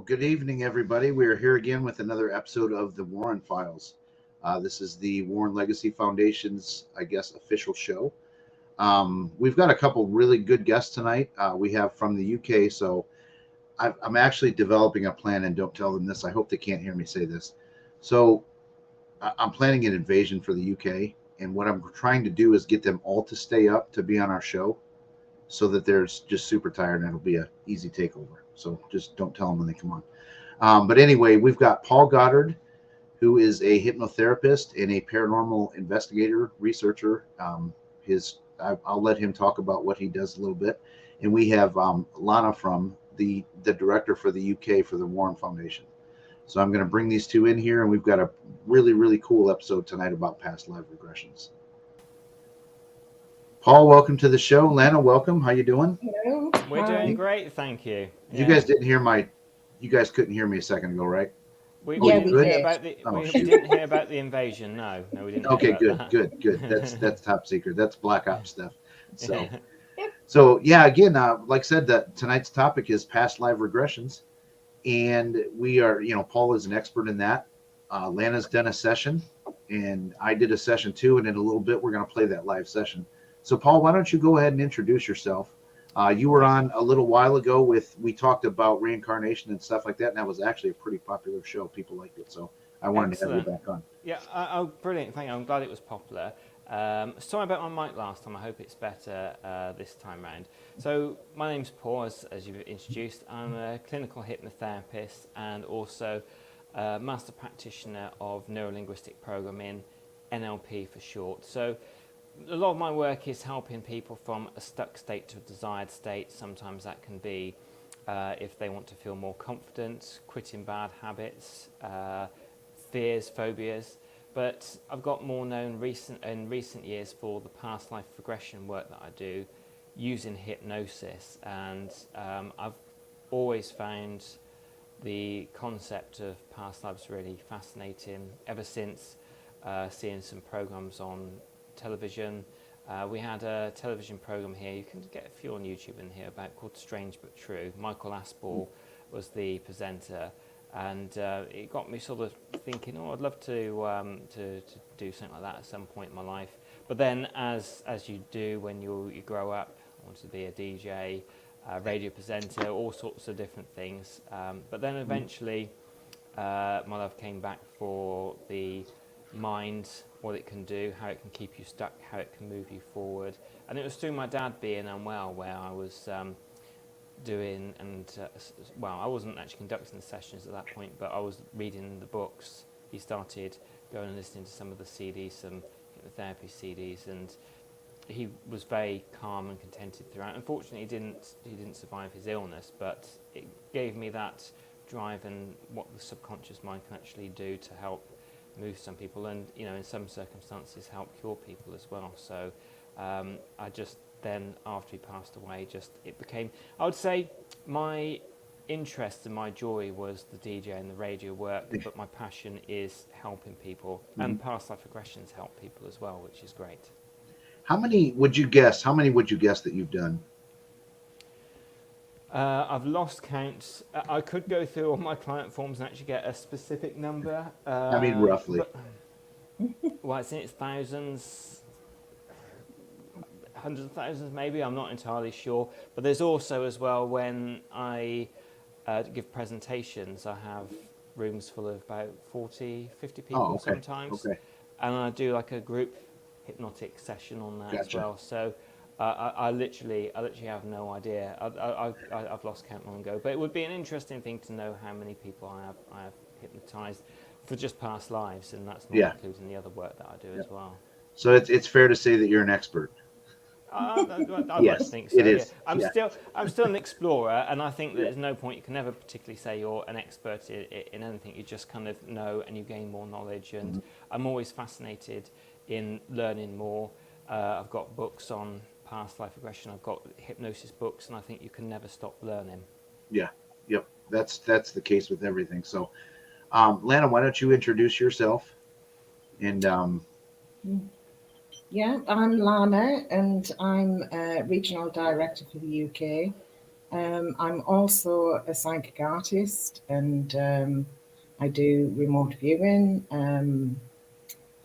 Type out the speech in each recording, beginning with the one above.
Good evening, everybody. We are here again with another episode of the Warren Files. This is the Warren Legacy Foundation's, I guess, official show. We've got a couple really good guests tonight. We have from the UK, so I'm actually developing a plan, and don't tell them this. I hope they can't hear me say this. So I'm planning an invasion for the UK, and what I'm trying to do is get them all to stay up to be on our show so that they're just super tired and it'll be an easy takeover. So just don't tell them when they come on. But anyway, we've got Paul Goddard, who is a hypnotherapist and a paranormal investigator, researcher. I'll let him talk about what he does a little bit. And we have Lana from the director for the UK for the Warren Foundation. So I'm going to bring these two in here, and we've got a really, really cool episode tonight about past life regressions. Paul, welcome to the show. Lana, welcome. How you doing? Hello. We're doing great, thank you. You guys didn't hear you guys couldn't hear me a second ago, right? We did. didn't hear about the invasion. No, we didn't. Okay, hear about good. That's top secret. That's Black Ops stuff. So, Yep. so yeah. Again, like I said, that tonight's topic is past life regressions, and we are, Paul is an expert in that. Lana's done a session, and I did a session too. And in a little bit, we're going to play that live session. So, Paul, why don't you go ahead and introduce yourself? You were on a little while ago we talked about reincarnation and stuff like that, and that was actually a pretty popular show. People liked it, so I wanted to have you back on. Yeah, brilliant. Thank you. I'm glad it was popular. Sorry about my mic last time. I hope it's better this time round. So my name's Paul, as you've introduced. I'm a clinical hypnotherapist and also a master practitioner of neurolinguistic programming, NLP for short. So a lot of my work is helping people from a stuck state to a desired state. Sometimes that can be if they want to feel more confident, quitting bad habits, fears, phobias. But I've got more known in recent years for the past life regression work that I do using hypnosis. And I've always found the concept of past lives really fascinating ever since seeing some programs on television. We had a television program here, you can get a few on YouTube in here, called Strange But True. Michael Aspel was the presenter, and it got me sort of thinking, I'd love to do something like that at some point in my life. But then as you do when you grow up, I wanted to be a DJ, radio presenter, all sorts of different things. But then eventually my love came back for the mind, what it can do, how it can keep you stuck, how it can move you forward. And it was through my dad being unwell where I was doing, and I wasn't actually conducting the sessions at that point, but I was reading the books. He started going and listening to some of the CDs, some hypnotherapy CDs, and he was very calm and contented throughout. Unfortunately, he didn't survive his illness, but it gave me that drive and what the subconscious mind can actually do to help move some people, and in some circumstances help cure people as well. So I just then, after he passed away, it became, I would say, my interest and my joy was the DJ and the radio work, but my passion is helping people, and past life regressions help people as well, which is great. How many would you guess that you've done? I've lost count. I could go through all my client forms and actually get a specific number. Roughly. Well, it's in its thousands. hundreds of thousands maybe, I'm not entirely sure. But there's also as well when I give presentations, I have rooms full of about 40, 50 people Oh, okay. sometimes. Okay. And I do like a group hypnotic session on that as Gotcha. well. So I literally have no idea. I've lost count long ago. But it would be an interesting thing to know how many people I have hypnotized for just past lives, and that's not Yeah. including the other work that I do Yeah. as well. So it's fair to say that you're an expert. I'd like to Yes, think it so. Yeah, is. Yeah. I'm still an explorer, and I think that Yeah. there's no point. You can never particularly say you're an expert in anything. You just kind of know, and you gain more knowledge. And I'm always fascinated in learning more. I've got books on past life regression. I've got hypnosis books, and I think you can never stop learning. Yeah. Yep. That's the case with everything. So, Lana, why don't you introduce yourself? And Yeah, I'm Lana, and I'm Regional Director for the UK. I'm also a psychic artist, and I do remote viewing.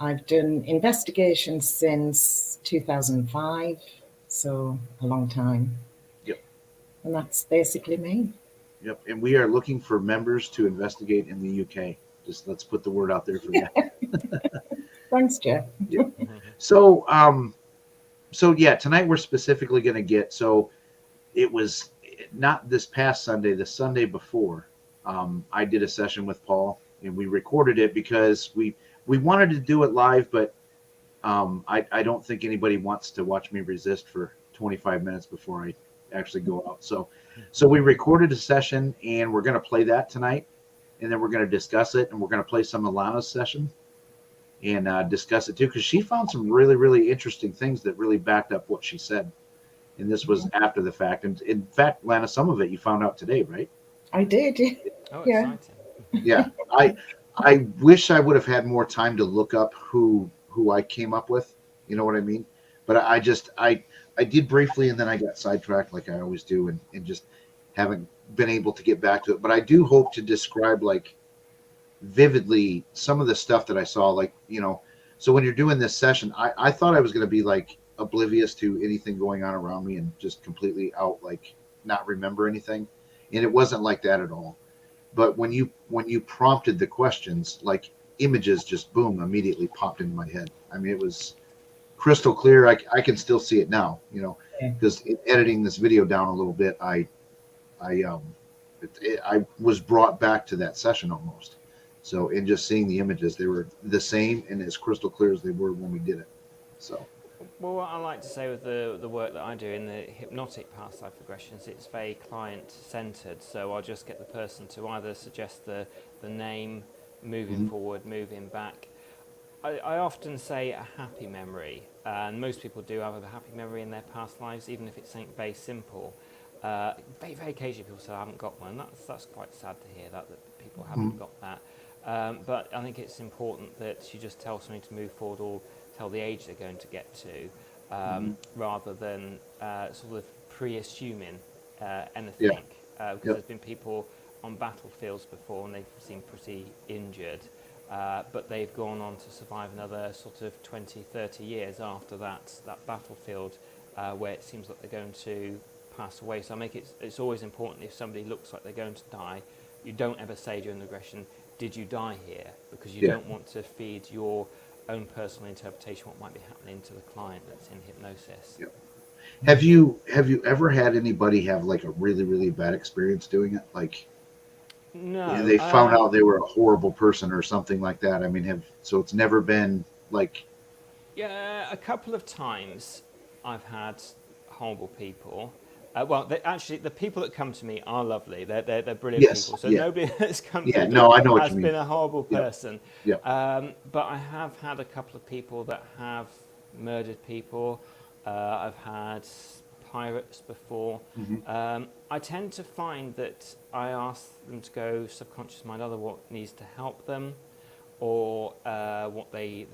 I've done investigations since 2005, so a long time. Yep. And that's basically me. Yep. And we are looking for members to investigate in the UK. Just let's put the word out there for that. Thanks, Jeff. Yep. So, so yeah, tonight we're specifically going to get. So, it was not this past Sunday, the Sunday before. I did a session with Paul, and we recorded it because we wanted to do it live, but I don't think anybody wants to watch me resist for 25 minutes before I actually go out. So we recorded a session, and we're going to play that tonight, and then we're going to discuss it, and we're going to play some of Lana's session and discuss it too, because she found some really, really interesting things that really backed up what she said. And this was after the fact. And in fact, Lana, some of it you found out today, right? I did. Oh, Yeah. exciting! Yeah. I wish I would have had more time to look up who I came up with. You know what I mean? But I did briefly, and then I got sidetracked like I always do, and just haven't been able to get back to it. But I do hope to describe like vividly some of the stuff that I saw. Like, so when you're doing this session, I thought I was going to be like oblivious to anything going on around me and just completely out, like not remember anything. And it wasn't like that at all. But when you prompted the questions, like images just boom immediately popped into my head. I mean, it was crystal clear. I can still see it now, because editing this video down a little bit, I was brought back to that session almost. So in just seeing the images, they were the same and as crystal clear as they were when we did it. So. Well, what I like to say with the work that I do in the hypnotic past life regressions, it's very client-centered. So I'll just get the person to either suggest the name, moving forward, moving back. I often say a happy memory, and most people do have a happy memory in their past lives, even if it's something very simple. Very, very occasionally people say, I haven't got one. That's quite sad to hear that people haven't got that. But I think it's important that you just tell somebody to move forward or tell the age they're going to get to, rather than sort of pre-assuming anything. Because there's been people on battlefields before and they've seemed pretty injured, but they've gone on to survive another sort of 20, 30 years after that battlefield, where it seems like they're going to pass away. So it's always important, if somebody looks like they're going to die, you don't ever say during the regression, did you die here? Because you don't want to feed your own personal interpretation what might be happening to the client that's in hypnosis. Yep. Have you ever had anybody have like a really, really bad experience doing it? Like, no, they found out they were a horrible person or something like that. I mean, so it's never been like. Yeah, a couple of times I've had horrible people. Well, actually, the people that come to me are lovely. They're brilliant people. So nobody that's come to me I know what has you mean. been a horrible person. Yep. But I have had a couple of people that have murdered people. I've had pirates before. I tend to find that I ask them to go subconscious mind, either what needs to help them, or what they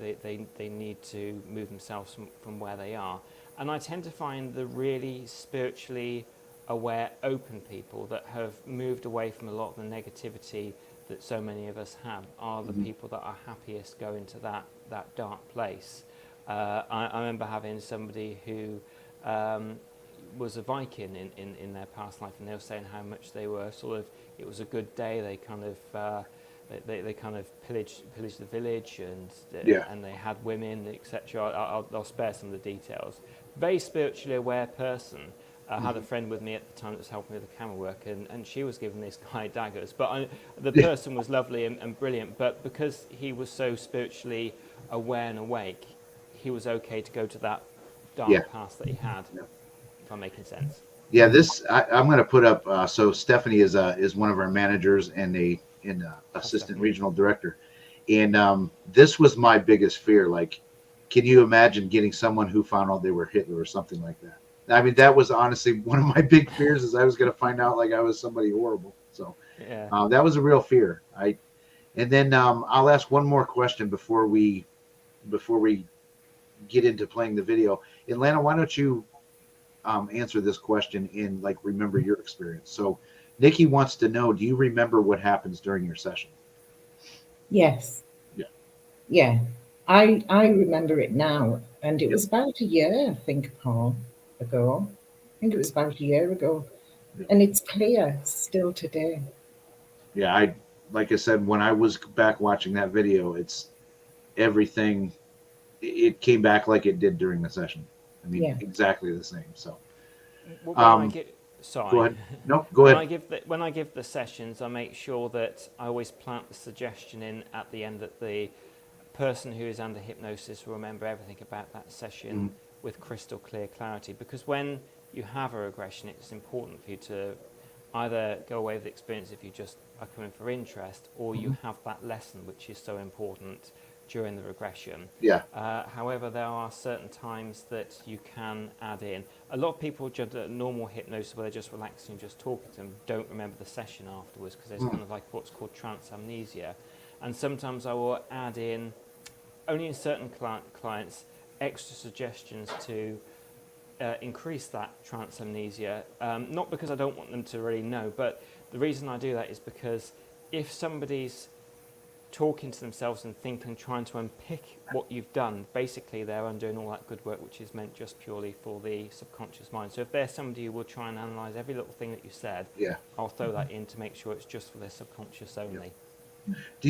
need to move themselves from where they are. And I tend to find the really spiritually aware, open people that have moved away from a lot of the negativity that so many of us have are the people that are happiest going to that dark place. I remember having somebody who was a Viking in their past life, and they were saying how much they were sort of, it was a good day. They kind of they kind of pillaged the village, and they had women, etc. I'll spare some of the details. Very spiritually aware person. I had a friend with me at the time that was helping me with the camera work, and she was giving this guy daggers. But the person was lovely and brilliant, but because he was so spiritually aware and awake, he was okay to go to that dark past that he had, if I'm making sense. Yeah, I'm going to put up. So Stephanie is one of our managers and an assistant regional director, and this was my biggest fear. Like, can you imagine getting someone who found out they were Hitler or something like that? I mean, that was honestly one of my big fears, is I was going to find out like I was somebody horrible. So that was a real fear. And then I'll ask one more question before we get into playing the video. Atlanta, why don't you answer this question and like remember your experience? So Nikki wants to know, do you remember what happens during your session? Yes. Yeah. I remember it now, and it was about a year, I think, Paul, ago. I think it was about a year ago, and it's clear still today. Yeah, like I said, when I was back watching that video, it's everything. It came back like it did during the session. I mean, exactly the same. So, sorry. Go ahead. No, go ahead. When I give the sessions, I make sure that I always plant the suggestion in at the end that the person who is under hypnosis will remember everything about that session with crystal clear clarity. Because when you have a regression, it's important for you to either go away with the experience if you just are coming for interest, or you have that lesson, which is so important during the regression. However, there are certain times that you can add in. A lot of people just at normal hypnosis, where they're just relaxing and just talking to them, don't remember the session afterwards, because there's kind of like what's called trance amnesia. And sometimes I will add in, only in certain clients, extra suggestions to increase that trance amnesia. Not because I don't want them to really know, but the reason I do that is because if somebody's talking to themselves and thinking, trying to unpick what you've done, basically they're undoing all that good work, which is meant just purely for the subconscious mind. So if there's somebody who will try and analyze every little thing that you said, I'll throw that in to make sure it's just for their subconscious only. Do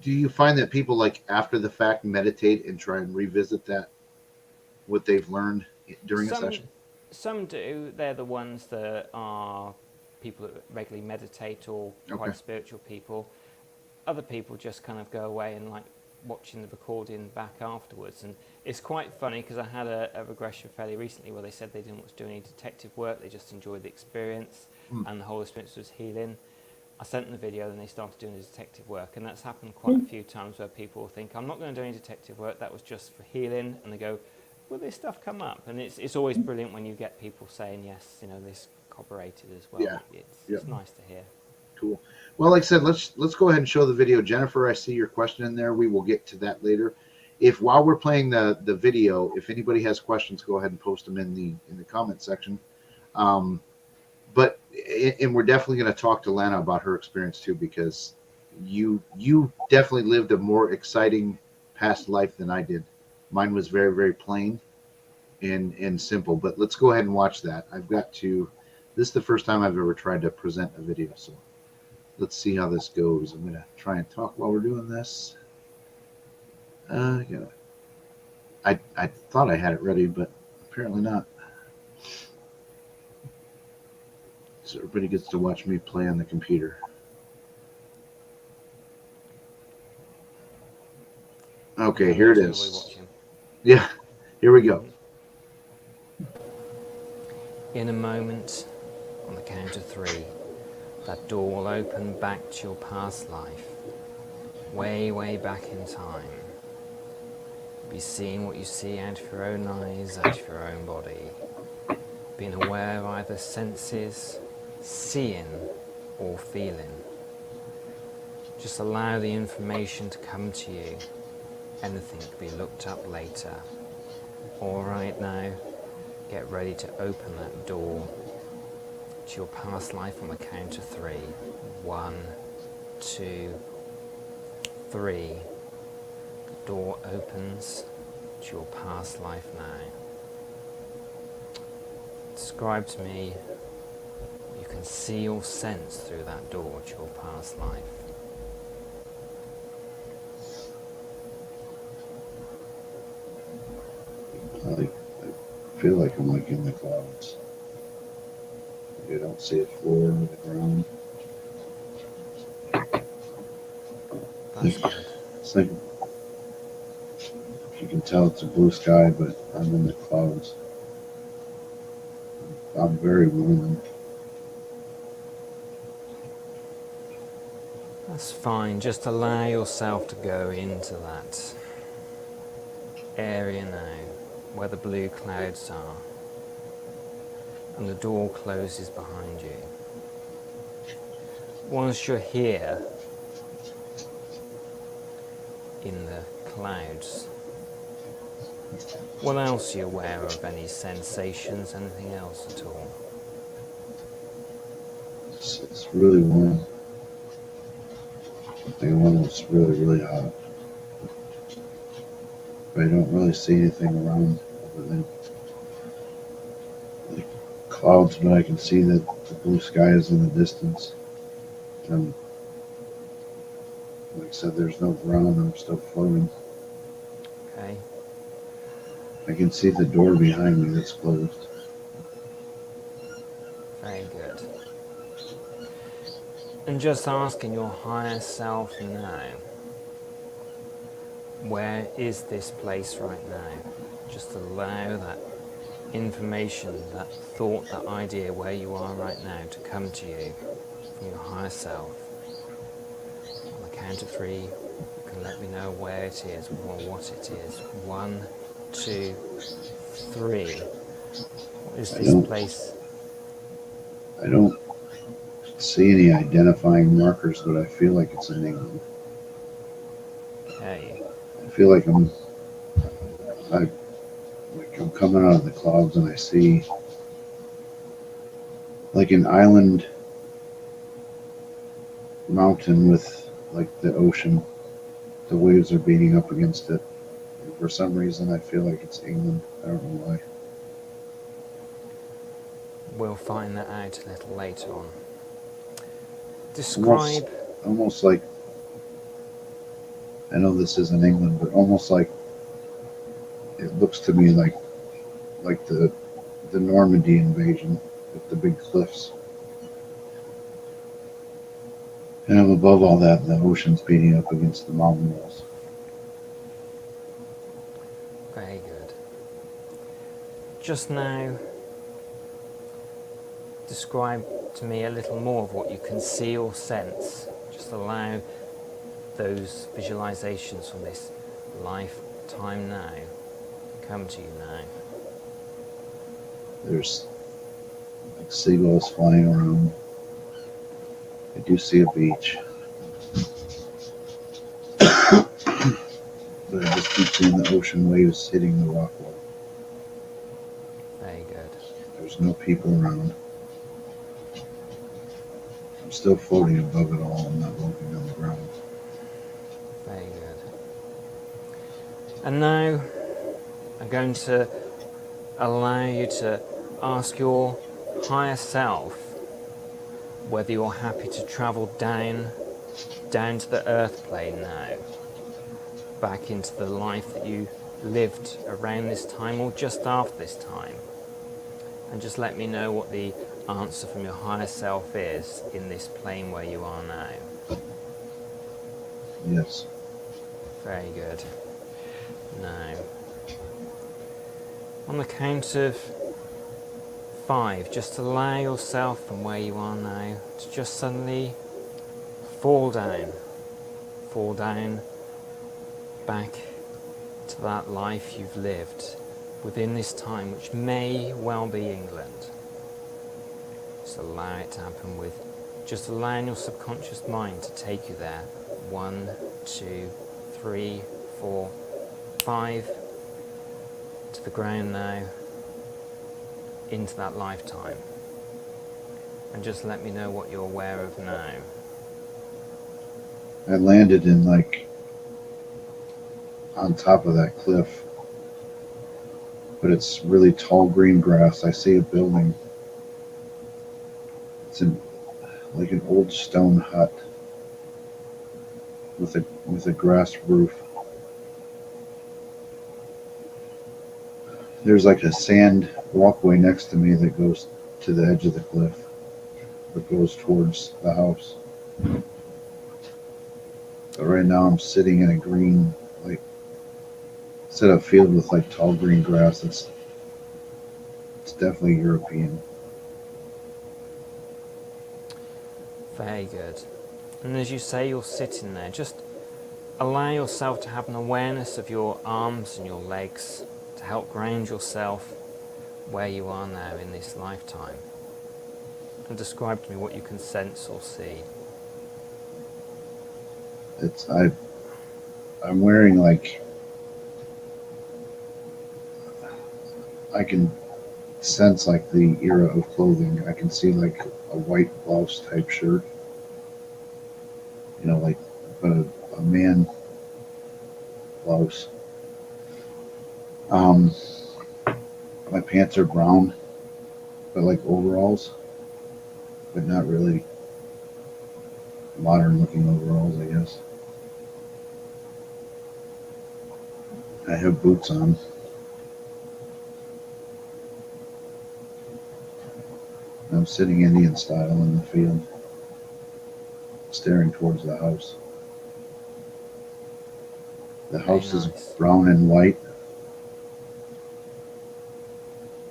you find that people, like, after the fact, meditate and try and revisit that, what they've learned during a session? Some do. They're the ones that are people that regularly meditate, or quite spiritual people. Other people just kind of go away and like watching the recording back afterwards. And it's quite funny, because I had a regression fairly recently where they said they didn't want to do any detective work, they just enjoyed the experience, and the whole experience was healing. I sent them the video, and they started doing the detective work, and that's happened quite a few times, where people think, I'm not going to do any detective work, that was just for healing, and they go, will this stuff come up? And it's always brilliant when you get people saying, yes, this corroborated as well. It's nice to hear. Cool. Well, like I said, let's go ahead and show the video. Jennifer, I see your question in there. We will get to that later. If while we're playing the video, if anybody has questions, go ahead and post them in the comment section. But we're definitely going to talk to Lana about her experience too, because you definitely lived a more exciting past life than I did. Mine was very, very plain and simple. But let's go ahead and watch that. This is the first time I've ever tried to present a video, so let's see how this goes. I'm going to try and talk while we're doing this. I thought I had it ready, but apparently not. So everybody gets to watch me play on the computer. Okay, here it is. Yeah, here we go. In a moment, on the count of 3, that door will open back to your past life, way, way back in time. Be seeing what you see out of your own eyes, out of your own body. Being aware of either senses, seeing, or feeling. Just allow the information to come to you. Anything can be looked up later. All right now, get ready to open that door to your past life on the count of 3. 1, 2, 3. The door opens to your past life now. Describe to me what you can see or sense through that door to your past life. I feel like I'm like in the clouds. I don't see a floor or the ground. That's good. It's like you can tell it's a blue sky, but I'm in the clouds. I'm very warm. That's fine. Just allow yourself to go into that area now where the blue clouds are and the door closes behind you. Once you're here in the clouds, what else are you aware of? Any sensations, anything else at all? It's really warm. I think one was really, really hot. But I don't really see anything around other than like clouds, but I can see that the blue sky is in the distance. And like I said, there's no ground. I'm still floating. Okay. I can see the door behind me that's closed. Very good. And just asking your higher self now, where is this place right now? Just allow that information, that thought, that idea where you are right now to come to you from your higher self. On the count of 3, you can let me know where it is or what it is. 1, 2, 3. What is this place? I don't see any identifying markers, but I feel like it's in England. Okay. I feel like I'm coming out of the clouds and I see like an island mountain with like the ocean. The waves are beating up against it. And for some reason, I feel like it's England. I don't know why. We'll find that out a little later on. Describe. Almost like, I know this isn't England, but almost like it looks to me like the Normandy invasion with the big cliffs. And I'm above all that, and the ocean's beating up against the mountain walls. Very good. Just now, describe to me a little more of what you can see or sense. Just allow those visualizations from this lifetime now come to you now. There's like seagulls flying around. I do see a beach. But I just keep seeing the ocean waves hitting the rock wall. Very good. There's no people around. I'm still floating above it all. I'm not walking on the ground. Very good. And now I'm going to allow you to ask your higher self whether you're happy to travel down to the earth plane now, back into the life that you lived around this time or just after this time. And just let me know what the answer from your higher self is in this plane where you are now. Yes. Very good. Now, on the count of 5, just allow yourself from where you are now to just suddenly fall down back to that life you've lived within this time, which may well be England. Just allow it to happen with just allowing your subconscious mind to take you there. 1, 2, 3, 4, 5 to the ground now, into that lifetime. And just let me know what you're aware of now. I landed in like on top of that cliff. but it's really tall green grass. I see a building. It's in like an old stone hut with a grass roof. There's like a sand walkway next to me that goes to the edge of the cliff that goes towards the house. But right now I'm sitting in a green, like, instead of field with like tall green grass. It's definitely European. Very good. And as you say, you're sitting there. Just allow yourself to have an awareness of your arms and your legs to help ground yourself where you are now in this lifetime. And describe to me what you can sense or see. I'm wearing like, I can sense like the era of clothing. I can see like a white blouse type shirt, like a man blouse. My pants are brown, but like overalls, but not really modern looking overalls, I guess. I have boots on. I'm sitting Indian style in the field, staring towards the house. The house is brown and white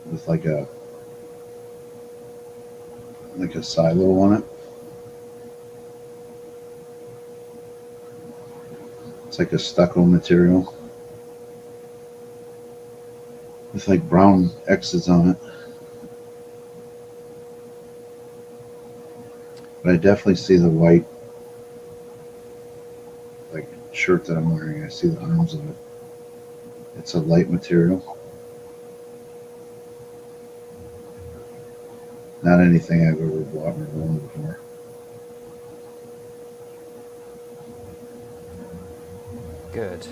with like a silo on it. It's like a stucco material with like brown X's on it. But I definitely see the white like shirt that I'm wearing. I see the arms of it. It's a light material. Not anything I've ever bought or worn before. Good.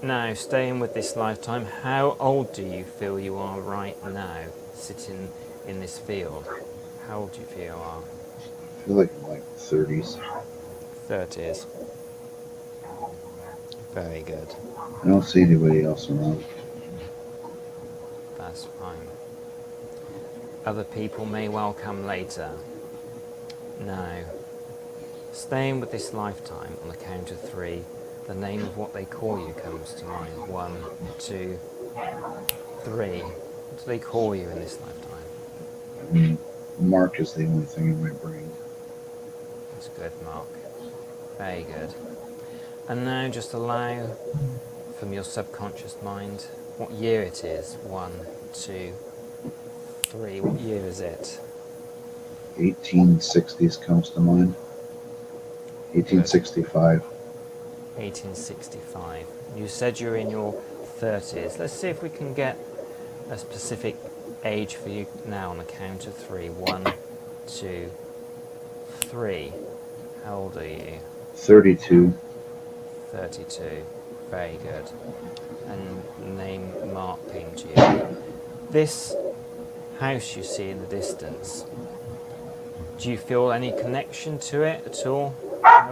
Now, staying with this lifetime, how old do you feel you are right now, sitting in this field? How old do you feel you are? I feel like I'm like 30s. 30s. Very good. I don't see anybody else around. That's fine. Other people may well come later. Now, staying with this lifetime, on the count of 3, the name of what they call you comes to mind. 1, 2, 3. What do they call you in this lifetime? I mean, Mark is the only thing in my brain. That's good, Mark. Very good. And now just allow from your subconscious mind what year it is. 1, 2, 3. What year is it? 1860s comes to mind. 1865. 1865. You said you're in your 30s. Let's see if we can get a specific age for you now on the count of 3. 1, 2, 3. How old are you? 32. 32. Very good. And name Mark came to you. This house you see in the distance, do you feel any connection to it at all?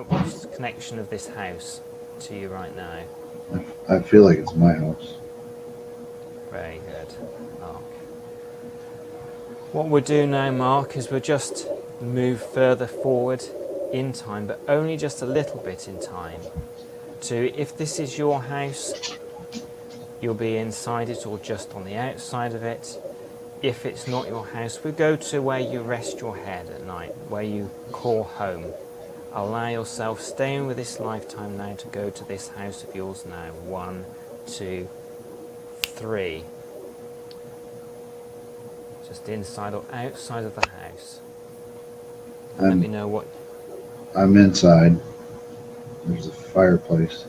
What's the connection of this house to you right now? I feel like it's my house. Very good, Mark. What we'll do now, Mark, is we'll just move further forward in time, but only just a little bit in time, to if this is your house, you'll be inside it or just on the outside of it. If it's not your house, we go to where you rest your head at night, where you call home. Allow yourself, staying with this lifetime now, to go to this house of yours now. 1, 2, 3. Just inside or outside of the house. Let me know what... I'm inside. There's a fireplace.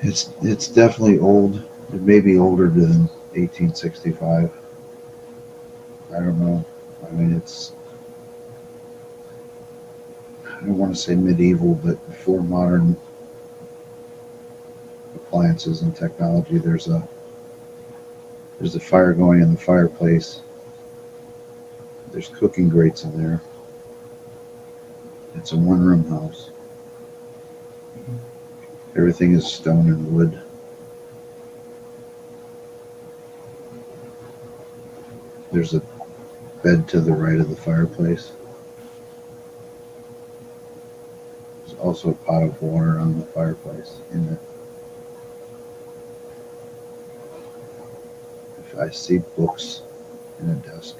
It's definitely old. It may be older than 1865. I don't know. I mean, I don't want to say medieval, but before modern appliances and technology. There's a fire going in the fireplace. There's cooking grates in there. It's a one-room house. Everything is stone and wood. There's a bed to the right of the fireplace. There's also a pot of water on the fireplace in it. If I see books in a desk.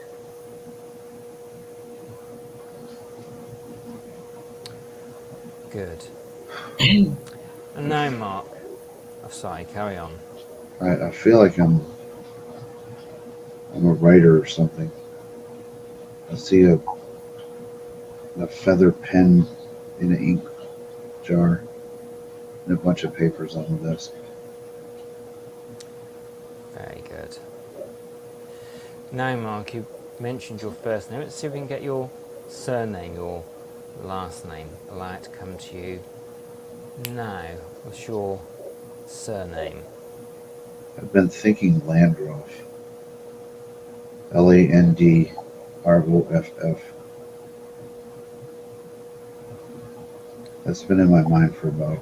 Good. And now, Mark. Oh, sorry, carry on. I feel like I'm a writer or something. I see a feather pen in an ink jar and a bunch of papers on the desk. Very good. Now, Mark, you mentioned your first name. Let's see if we can get your surname, your last name. Allow it to come to you now. What's your surname? I've been thinking Landroff. Landroff. That's been in my mind for about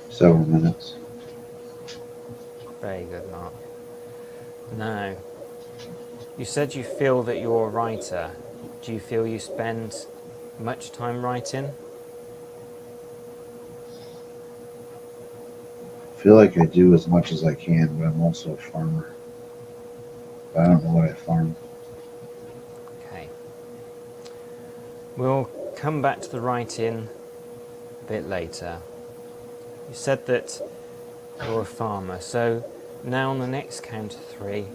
several minutes. Very good, Mark. Now, you said you feel that you're a writer. Do you feel you spend much time writing? I feel like I do as much as I can, but I'm also a farmer. But I don't know what I farm. Okay. We'll come back to the writing a bit later. You said that you're a farmer, so now on the next count of three,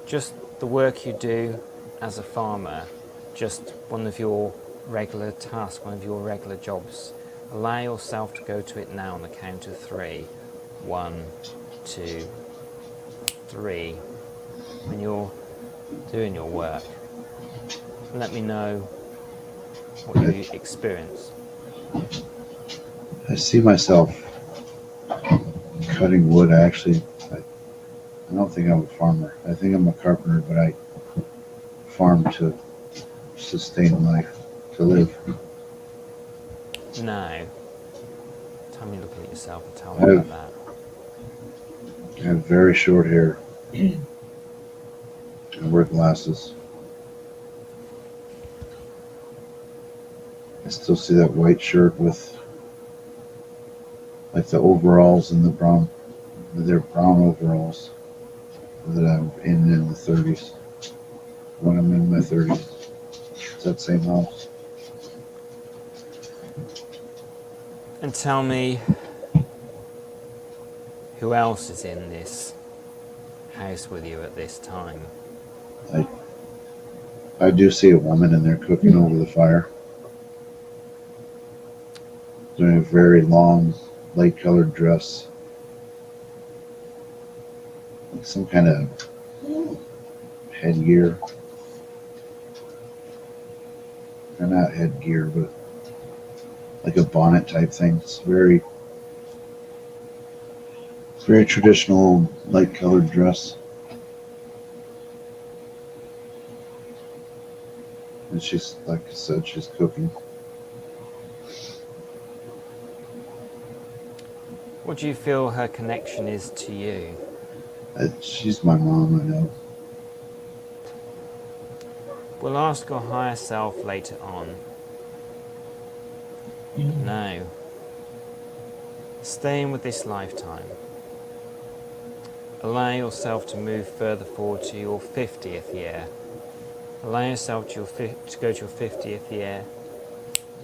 just the work you do as a farmer, just one of your regular tasks, one of your regular jobs. Allow yourself to go to it now on the count of three. 1, 2, 3. When you're doing your work, let me know what you experience. I see myself cutting wood. I don't think I'm a farmer. I think I'm a carpenter, but I farm to sustain life, to live. Now, tell me looking at yourself and tell me about that. I have very short hair. I wear glasses. I still see that white shirt with like the overalls and the brown. They're brown overalls that I'm in the 30s. When I'm in my 30s. It's that same house. And tell me who else is in this house with you at this time? I do see a woman in there cooking over the fire. Doing a very long, light-colored dress. Like some kind of headgear. Or not headgear, but like a bonnet type thing. It's very traditional, light-colored dress. And she's, like I said, she's cooking. What do you feel her connection is to you? She's my mom, I know. We'll ask your higher self later on. Now, staying with this lifetime, allow yourself to move further forward to your 50th year. Allow yourself to go to your 50th year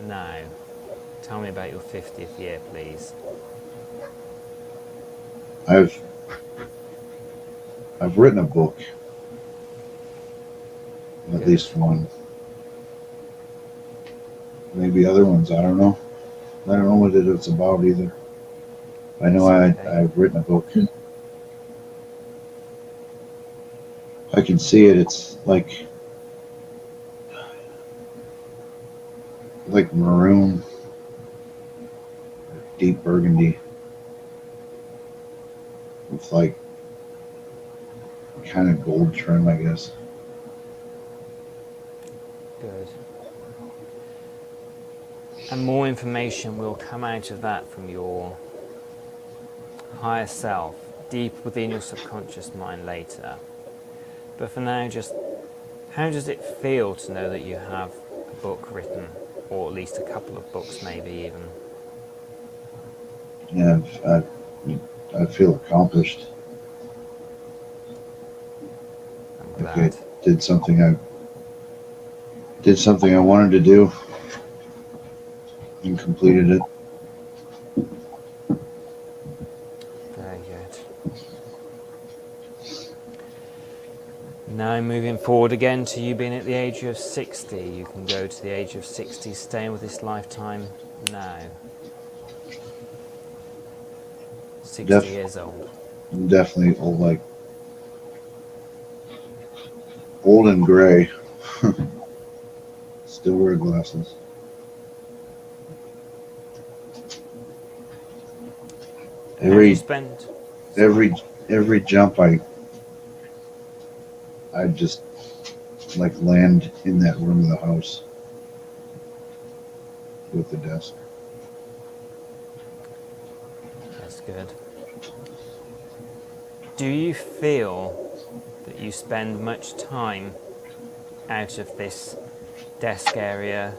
now. Tell me about your 50th year, please. I've written a book. At least one. Maybe other ones, I don't know. I don't know what it's about either. I know I've written a book. I can see it. It's like maroon, deep burgundy. with like kind of gold trim, I guess. Good. And more information will come out of that from your higher self, deep within your subconscious mind later. But for now, just how does it feel to know that you have a book written, or at least a couple of books, maybe even? Yeah, I feel accomplished. I'm Like glad. I did something I wanted to do and completed it. Very good. Now moving forward again to you being at the age of 60. You can go to the age of 60, staying with this lifetime now. 60 years old. Definitely old, like old and gray. Still wear glasses. How do you spend? Every jump I just like land in that room of the house with the desk. That's good. Do you feel that you spend much time out of this desk area?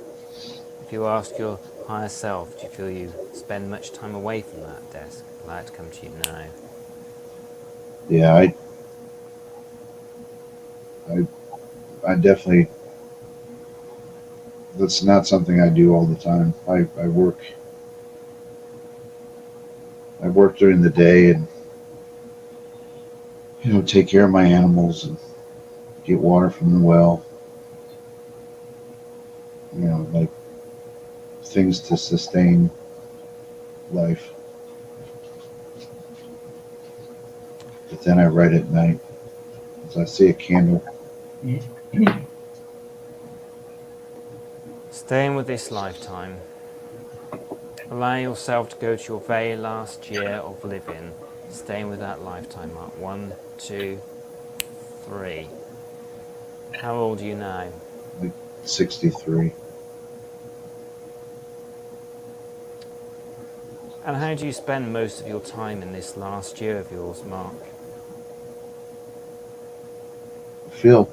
If you ask your higher self, do you feel you spend much time away from that desk? Allow it to come to you now. Yeah, I definitely, that's not something I do all the time. I work during the day and, take care of my animals and get water from the well. Like things to sustain life. But then I write at night as I see a candle. Staying with this lifetime, allow yourself to go to your very last year of living, staying with that lifetime mark. 1, 2, 3. How old are you now? Like 63. And how do you spend most of your time in this last year of yours, Mark? I feel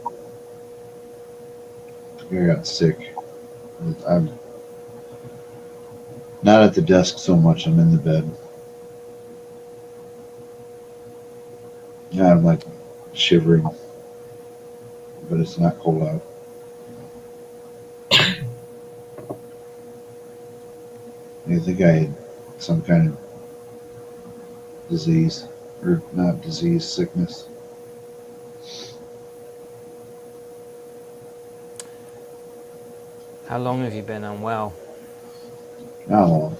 I got sick. I'm not at the desk so much. I'm in the bed. Yeah, I'm like shivering, but it's not cold out. I think I had some kind of disease, or not disease, sickness. How long have you been unwell? Not long.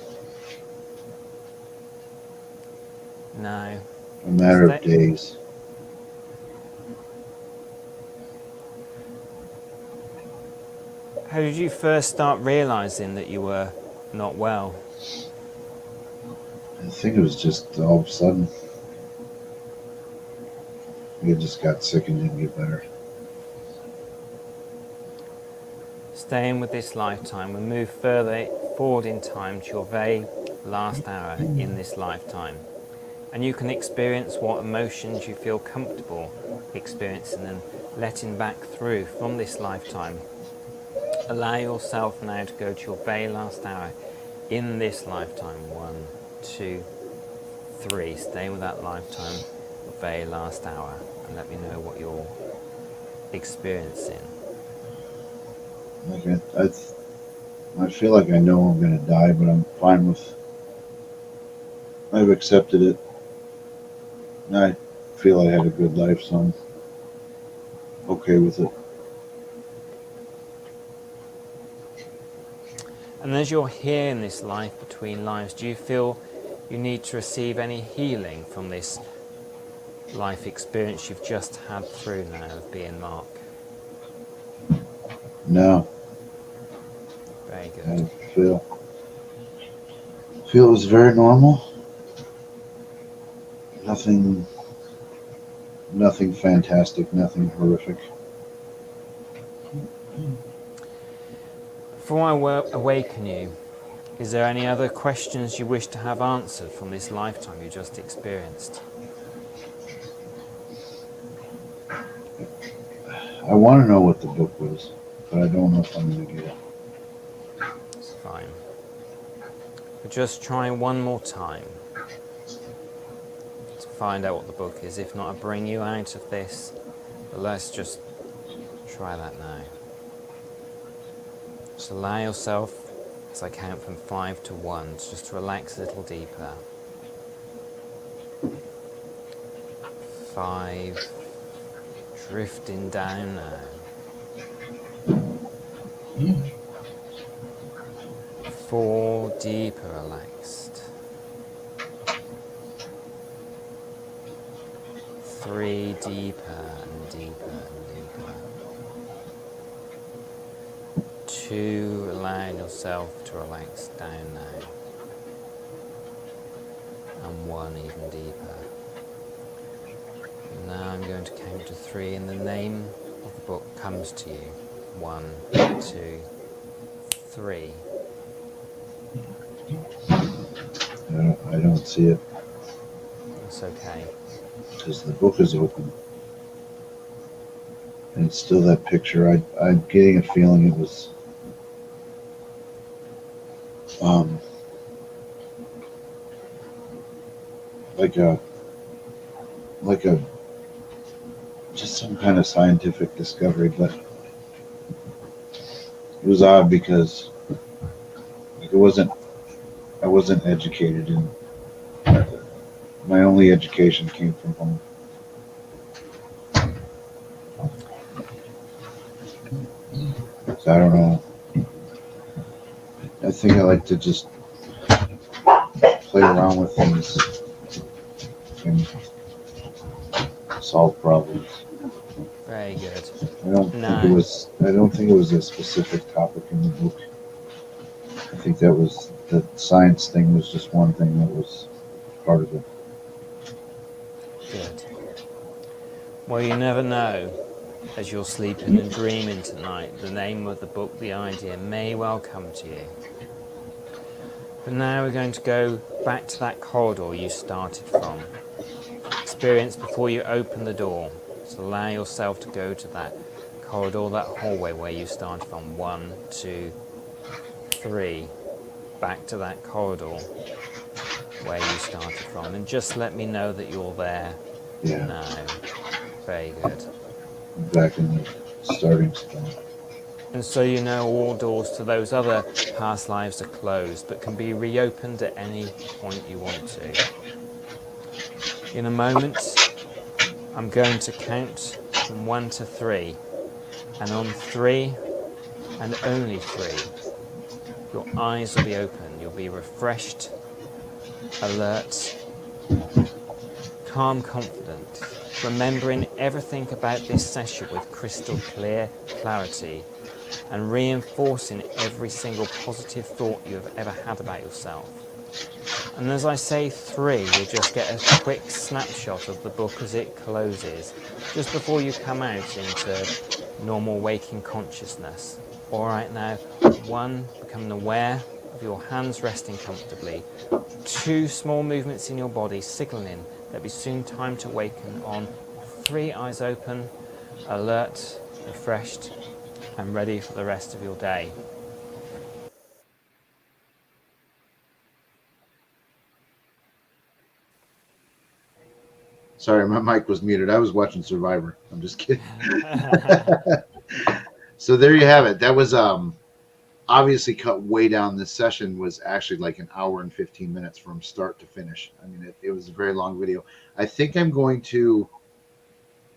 No. A matter of days. How did you first start realizing that you were not well? I think it was just all of a sudden. I just got sick and didn't get better. Staying with this lifetime, we move further forward in time to your very last hour in this lifetime. And you can experience what emotions you feel comfortable experiencing and letting back through from this lifetime. Allow yourself now to go to your very last hour in this lifetime. 1, 2, 3. Staying with that lifetime, your very last hour, and let me know what you're experiencing. Like I feel like I know I'm gonna die, but I'm fine with. I've accepted it. I feel I had a good life, so I'm okay with it. And as you're here in this life between lives, do you feel you need to receive any healing from this life experience you've just had through now of being Mark? No. Very good. I feel it was very normal. Nothing Nothing fantastic, nothing horrific. Before I awaken you, is there any other questions you wish to have answered from this lifetime you just experienced? I want to know what the book was, but I don't know if I'm going to get it. It's fine. But just try one more time to find out what the book is. If not, I'll bring you out of this. But let's just try that now. Just allow yourself, as I count from 5 to 1, just to relax a little deeper. 5, drifting down now. 4, deeper relaxed. 3, deeper and deeper and deeper. 2, allowing yourself to relax down now. And 1, even deeper. Now I'm going to count to 3 and the name of the book comes to you. 1, 2, 3. I don't see it. That's okay. Because the book is open. And it's still that picture. I'm getting a feeling it was like a just some kind of scientific discovery, but it was odd because like I wasn't educated in my only education came from home. So I don't know. I think I like to just play around with things and solve problems. Very good. I don't think it was a specific topic in the book. I think that was the science thing was just one thing that was part of it. Good. Well, you never know, as you're sleeping and dreaming tonight, the name of the book, the idea may well come to you. But now we're going to go back to that corridor you started from. Experience before you open the door. So allow yourself to go to that corridor, that hallway where you started from. 1, 2, 3. Back to that corridor where you started from. And just let me know that you're there now. Very good. Back in the starting spot. And so you know all doors to those other past lives are closed, but can be reopened at any point you want to. In a moment, I'm going to count from 1 to 3. And on 3, and only 3, your eyes will be open. You'll be refreshed, alert, calm, confident, remembering everything about this session with crystal clear clarity and reinforcing every single positive thought you have ever had about yourself. And as I say 3, you'll just get a quick snapshot of the book as it closes, just before you come out into normal waking consciousness. All right, now 1, becoming aware of your hands resting comfortably. 2, small movements in your body signaling there'll be soon time to awaken. On 3, eyes open, alert, refreshed, and ready for the rest of your day. Sorry, my mic was muted. I was watching Survivor. I'm just kidding. So there you have it. That was obviously cut way down. This session was actually like an hour and 15 minutes from start to finish. I mean, it was a very long video. I think I'm going to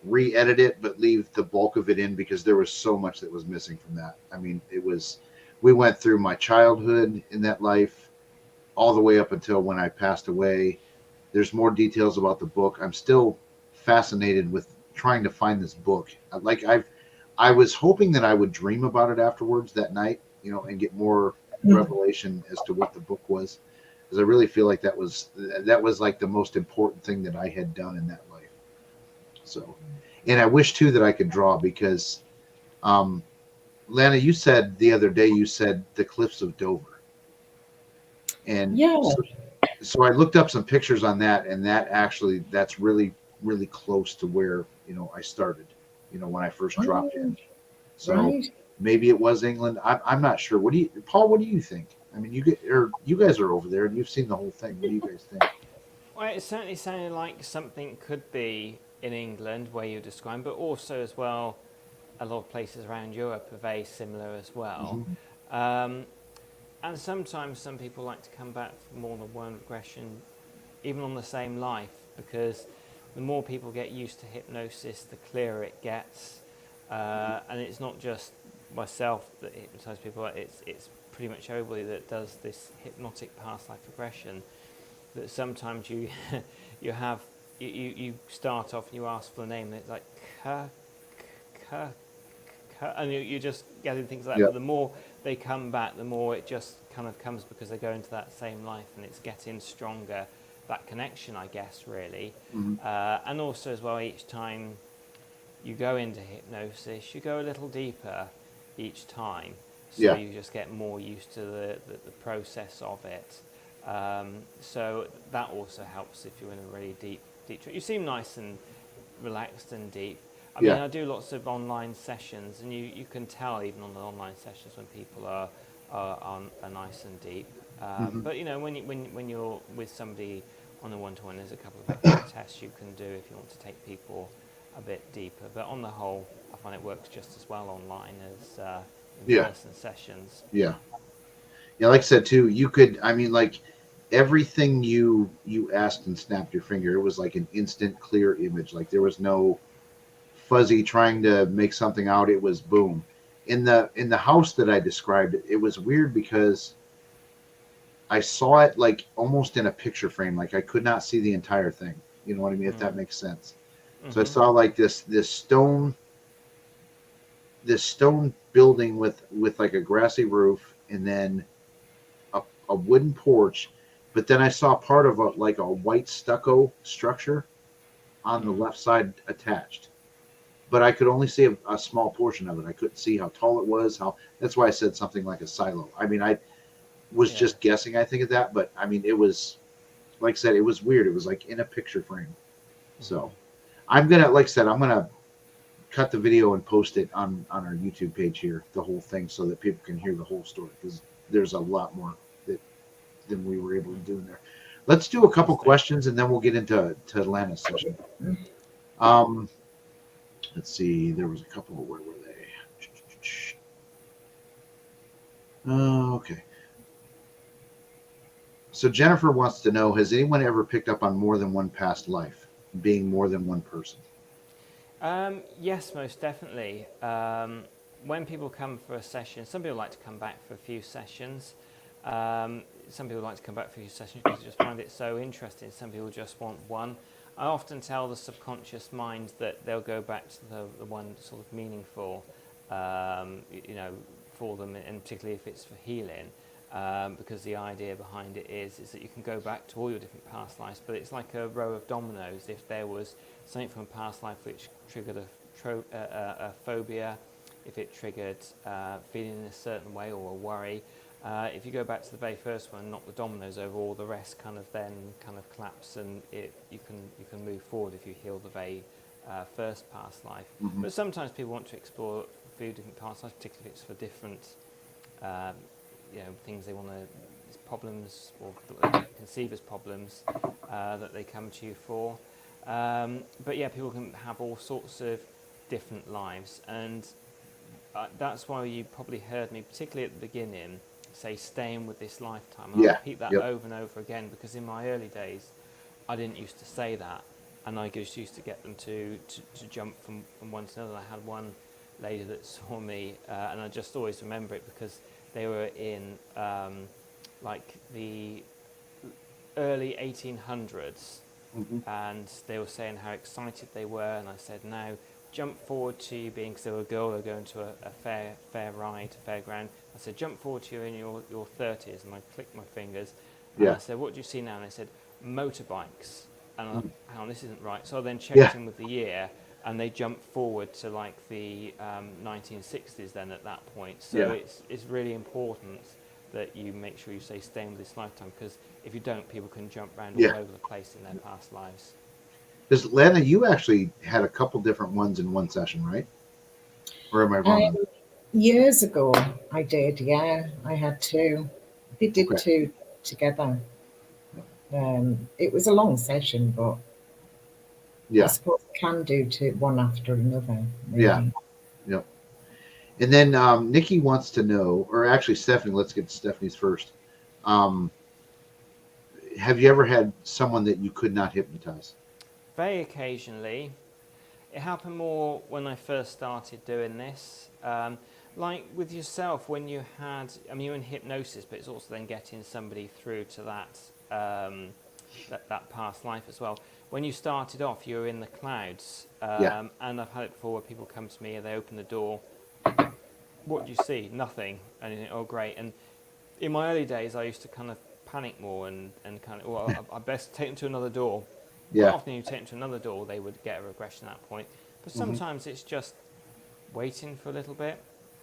re-edit it, but leave the bulk of it in because there was so much that was missing from that. I mean, we went through my childhood in that life all the way up until when I passed away. There's more details about the book. I'm still fascinated with trying to find this book. I was hoping that I would dream about it afterwards that night, and get more revelation as to what the book was, because I really feel like that was like the most important thing that I had done in that life. So, and I wish too that I could draw because, Lana, you said the other day, you said the Cliffs of Dover. And Yeah. so I looked up some pictures on that, and that's really, really close to where, I started, when I first dropped in. So Right. maybe it was England. I'm not sure. Paul, what do you think? I mean, you guys are over there and you've seen the whole thing. What do you guys think? Well, it certainly sounded like something could be in England where you described, but also as well, a lot of places around Europe are very similar as well. Um, and sometimes some people like to come back for more than one regression, even on the same life, because the more people get used to hypnosis, the clearer it gets. And it's not just myself that hypnotize people, it's pretty much everybody that does this hypnotic past life regression, that sometimes you you start off and you ask for the name and it's like and you're just getting things like that. Yeah. But the more they come back, the more it just kind of comes because they go into that same life and it's getting stronger, that connection, I guess, really. And also as well, each time you go into hypnosis, you go a little deeper each time. So you just get more used to the process of it. So that also helps if you're in a really deep trance. You seem nice and relaxed and deep. I mean, I do lots of online sessions, and you can tell even on the online sessions when people are nice and deep. But when you're with somebody on a one-to-one, there's a couple of extra tests you can do if you want to take people a bit deeper. But on the whole, I find it works just as well online as in-person sessions. Yeah. Like I said too, you could. I mean, like everything you asked and snapped your finger, it was like an instant clear image. Like there was no fuzzy trying to make something out. It was boom. In the house that I described, it was weird because I saw it like almost in a picture frame. Like I could not see the entire thing. You know what I mean? If that makes sense. So I saw like this stone building with like a grassy roof, and then a wooden porch. But then I saw part of like a white stucco structure on the left side attached. But I could only see a small portion of it. I couldn't see how tall it was. That's why I said something like a silo. I mean, I was just guessing, I think, of that, but I mean, it was, like I said, it was weird. It was like in a picture frame. So I'm gonna cut the video and post it on our YouTube page here, the whole thing, so that people can hear the whole story, because there's a lot more than we were able to do in there. Let's do a couple questions and then we'll get into Atlanta's session. Let's see. There was a couple. Where were they? Okay. So Jennifer wants to know: has anyone ever picked up on more than one past life, being more than one person? Yes, most definitely. When people come for a session, some people like to come back for a few sessions. Some people like to come back for a few sessions because they just find it so interesting. Some people just want one. I often tell the subconscious mind that they'll go back to the one sort of meaningful, for them, and particularly if it's for healing. Because the idea behind it is that you can go back to all your different past lives, but it's like a row of dominoes. If there was something from a past life which triggered a phobia, if it triggered feeling in a certain way or a worry, if you go back to the very first one and knock the dominoes over, all the rest kind of then kind of collapse, and you can move forward if you heal the very first past life. But sometimes people want to explore a few different past lives, particularly if it's for different things they want to, problems or that they conceive as problems that they come to you for. But yeah, people can have all sorts of different lives, and that's why you probably heard me, particularly at the beginning, say staying with this lifetime. And I'll repeat that over and over again, because in my early days, I didn't used to say that, and I just used to get them to jump from one to another. I had one lady that saw me, and I just always remember it because they were in like the early 1800s, and they were saying how excited they were, and I said, now jump forward to you being, because they were a girl, they were going to a fairground. I said, jump forward to you in your 30s, and I clicked my fingers, and I said, what do you see now? And they said, motorbikes. and hang on, this isn't right. So I then checked Yeah. in with the year, and they jumped forward to like the 1960s then at that point. So Yeah. it's really important that you make sure you stay staying with this lifetime, because if you don't, people can jump around Yeah. all over the place in their past lives. Because Lana, you actually had a couple different ones in one session, right? Or am I wrong? Um, Years ago, I did. Yeah, I had two. We did Okay. two together. It was a long session, but I Yeah. suppose I can do two, one after another, Yeah. maybe. Yep. And then Nikki wants to know, or actually Stephanie, let's get to Stephanie's first. Um, have you ever had someone that you could not hypnotize? Very occasionally. It happened more when I first started doing this. Like with yourself, when you had, I mean, you're in hypnosis, but it's also then getting somebody through to that, that past life as well. When you started off, you were in the clouds, Yeah. and I've had it before where people come to me and they open the door. What do you see? Nothing. And you think, oh, great. And in my early days, I used to kind of panic more and kind of, well, I best take them to another door. Quite Yeah. often you take them to another door, they would get a regression at that point. But sometimes it's just waiting for a little bit.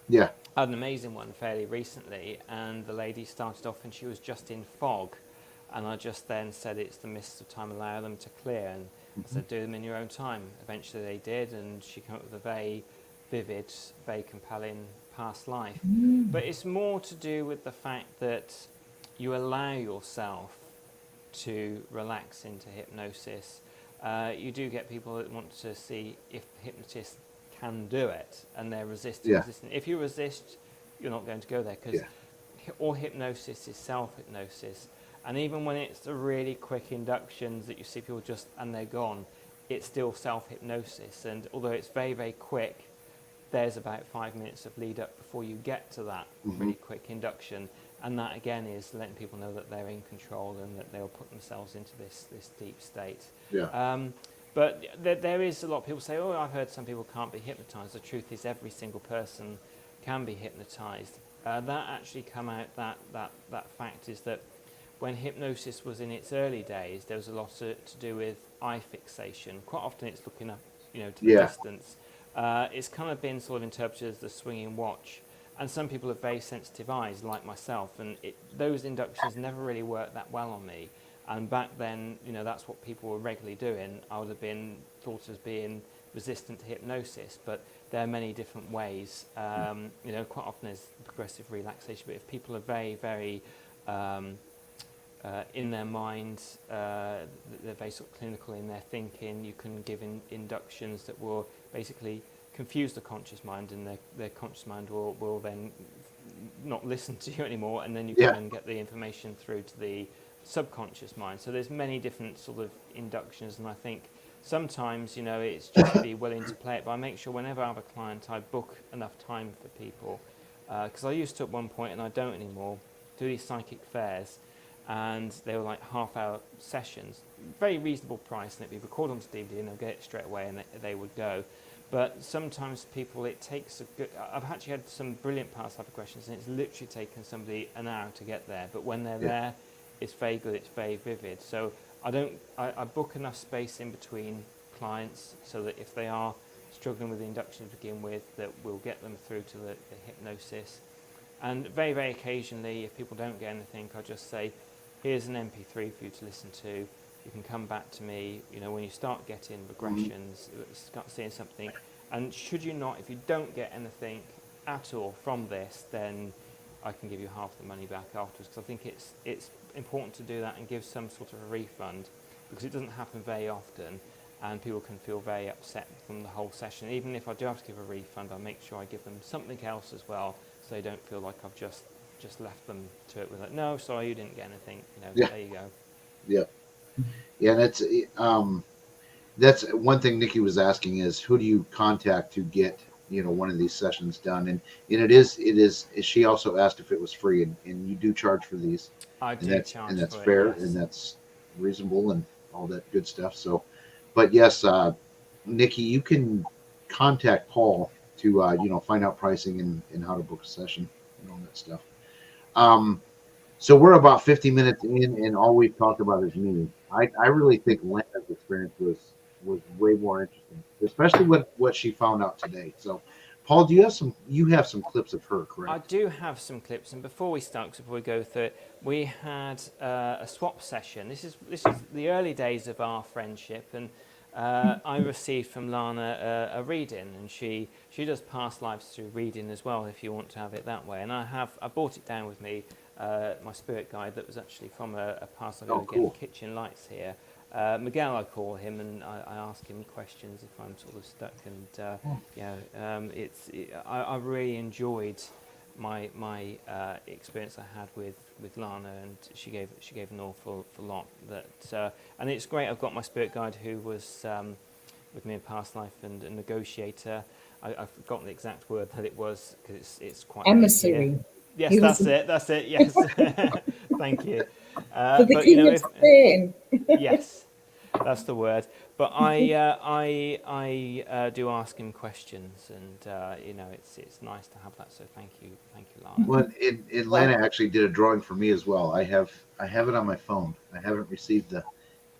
Yeah. I had an amazing one fairly recently, and the lady started off and she was just in fog. And I just then said, it's the mists of time, allow them to clear. And I said, do them in your own time. Eventually they did, and she came up with a very vivid, very compelling past life. But it's more to do with the fact that you allow yourself to relax into hypnosis. You do get people that want to see if the hypnotist can do it, and they're resistant. If you resist, you're not going to go there, because all hypnosis is self-hypnosis. And even when it's the really quick inductions that you see people just, and they're gone, it's still self-hypnosis. And although it's very, very quick, there's about 5 minutes of lead up before you get to that really quick induction. And that again is letting people know that they're in control and that they'll put themselves into this deep state. Yeah. But there is a lot of people say, oh, I've heard some people can't be hypnotized. The truth is every single person can be hypnotized. That actually come out, that fact is that when hypnosis was in its early days, there was a lot to do with eye fixation. Quite often it's looking up, to the distance. It's kind of been sort of interpreted as the swinging watch. And some people have very sensitive eyes, like myself, and those inductions never really worked that well on me. And back then, that's what people were regularly doing. I would have been thought as being resistant to hypnosis, but there are many different ways. Quite often there's progressive relaxation, but if people are very, very in their mind, they're very sort of clinical in their thinking, you can give inductions that will basically confuse the conscious mind, and their conscious mind will then not listen to you anymore, and then you can then get the information through to the subconscious mind. So there's many different sort of inductions, and I think sometimes it's just be willing to play it. But I make sure whenever I have a client, I book enough time for people, because I used to at one point, and I don't anymore, do these psychic fairs, and they were like half-hour sessions, very reasonable price, and it'd be recorded onto DVD, and they'll get it straight away, and they would go. But sometimes people, it takes a good... I've actually had some brilliant past life regressions, and it's literally taken somebody an hour to get there. But when they're there, it's very good, it's very vivid. So I book enough space in between clients so that if they are struggling with the induction to begin with, that we'll get them through to the hypnosis. And very, very occasionally, if people don't get anything, I'll just say, here's an MP3 for you to listen to. You can come back to me, when you start getting regressions, start seeing something. And should you not, if you don't get anything at all from this, then I can give you half the money back afterwards. Because I think it's important to do that and give some sort of a refund, because it doesn't happen very often, and people can feel very upset from the whole session. Even if I do have to give a refund, I make sure I give them something else as well, so they don't feel like I've just left them to it with like, no, sorry, you didn't get anything. There you go. Yeah. Yeah, that's one thing Nikki was asking is, who do you contact to get one of these sessions done? And it is. She also asked if it was free, and you do charge for these. I do charge, and that's for fair, it, yes. and that's reasonable, and all that good stuff. So, but yes, Nikki, you can contact Paul to find out pricing and how to book a session and all that stuff. So we're about 50 minutes in, and all we've talked about is me. I really think Lana's experience was way more interesting, especially what she found out today. So, Paul, do you have some clips of her, I correct? do have some clips, and before we start, 'cause before we go through it, we had a swap session. This is the early days of our friendship, and I received from Lana a reading, and she does past lives through reading as well, if you want to have it that way. And I brought it down with me, my spirit guide that was actually from a past life. Oh, Again, cool. kitchen lights here. Miguel, I call him, and I ask him questions if I'm sort of stuck. And I really enjoyed my experience I had with Lana, and she gave an awful lot. And it's great. I've got my spirit guide who was with me in past life and a negotiator. I've forgotten the exact word that it was because it's quite late here. Emissary. Yes, He was that's it. Yes, thank you. for the But King of Spain. yes, that's the word. But I do ask him questions, and it's nice to have that. So thank you, Lana. Well, Atlanta actually did a drawing for me as well. I have it on my phone. I haven't received the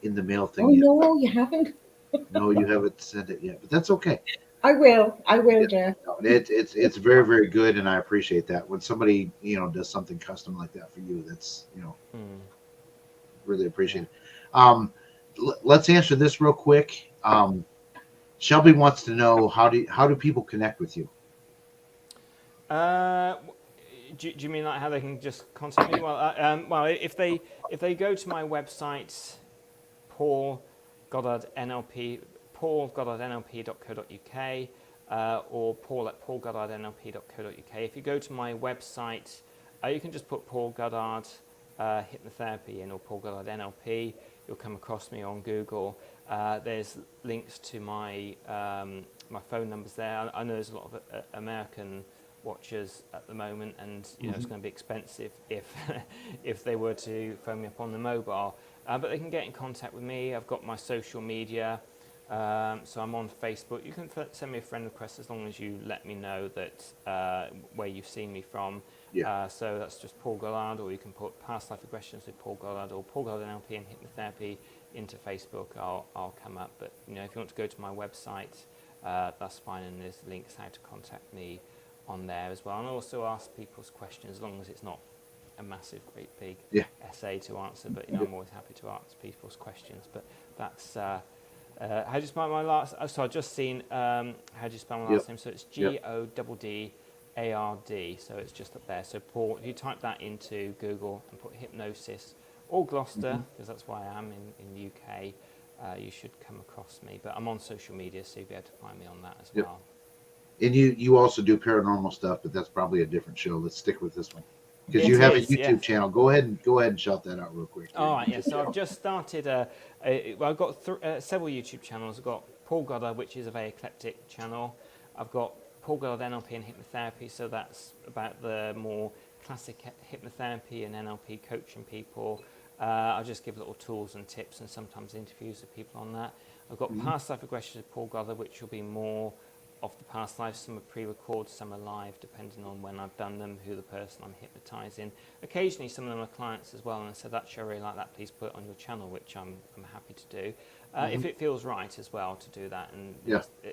in the mail thing Oh yet. no, you haven't. No, you haven't sent it yet, but that's okay. I will. I will, Yeah. Jeff. No, it's very, very good, and I appreciate that. When somebody does something custom like that for you, that's really appreciate Yeah. it. Let's answer this real quick. Shelby wants to know how do people connect with you? Do you mean like how they can just contact me? Well, if they go to my website, Paul Goddard NLP, paulgoddardnlp.co.uk, or paul@paulgoddardnlp.co.uk. If you go to my website, you can just put Paul Goddard Hypnotherapy in, or Paul Goddard NLP. You'll come across me on Google. There's links to my my phone numbers there. I know there's a lot of American watchers at the moment, and it's going to be expensive if if they were to phone me up on the mobile. But they can get in contact with me. I've got my social media, so I'm on Facebook. You can send me a friend request as long as you let me know that where you've seen me from. Yeah. So that's just Paul Goddard, or you can put Past Life Regressions with Paul Goddard, or Paul Goddard NLP and Hypnotherapy into Facebook. I'll come up. But if you want to go to my website, that's fine, and there's links how to contact me on there as well. And I also ask people's questions, as long as it's not a massive, great big essay to answer. But I'm always happy to answer people's questions. But that's how do you spell my last? Oh, so I've just seen how do you spell my last name? So it's Goddard. So it's just up there. So Paul, if you type that into Google and put hypnosis or Gloucester, because that's why I am in the UK, you should come across me. But I'm on social media, so you'll be able to find me on that as well. And you also do paranormal stuff, but that's probably a different show. Let's stick with this one because you have a YouTube channel. Go ahead and shout that out real quick. All right, yeah. So I've just started. I've got several YouTube channels. I've got Paul Goddard, which is a very eclectic channel. I've got Paul Goddard NLP and Hypnotherapy, so that's about the more classic hypnotherapy and NLP coaching people. I just give little tools and tips, and sometimes interviews with people on that. I've got Past Life Regression with Paul Goddard, which will be more of the past lives. Some are pre-recorded, some are live, depending on when I've done them, who the person I'm hypnotising. Occasionally, some of them are clients as well, and I said, actually, I really like that, please put it on your channel, which I'm happy to do. If it feels right as well to do that. And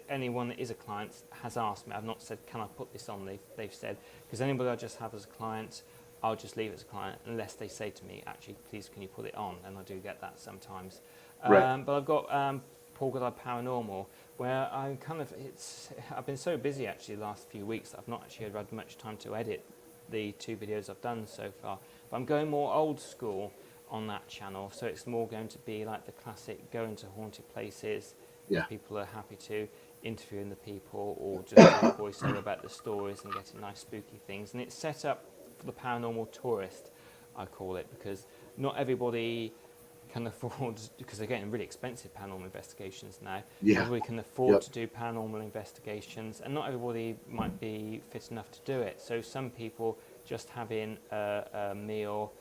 anyone that is a client has asked me. I've not said, can I put this on? They've said, because anybody I just have as a client, I'll just leave it as a client unless they say to me, actually, please, can you put it on? And I do get that sometimes. But I've got Paul Goddard Paranormal, where I've been so busy actually the last few weeks that I've not actually had much time to edit the 2 videos I've done so far. But I'm going more old school on that channel, so it's more going to be like the classic going to haunted places. If people are happy to, interviewing the people, or just doing voiceover about the stories and getting nice spooky things. And it's set up for the paranormal tourist, I call it, because not everybody can afford, because they're getting really expensive paranormal investigations now. Everybody can afford to do paranormal investigations, and not everybody might be fit enough to do it. So some people just having a meal,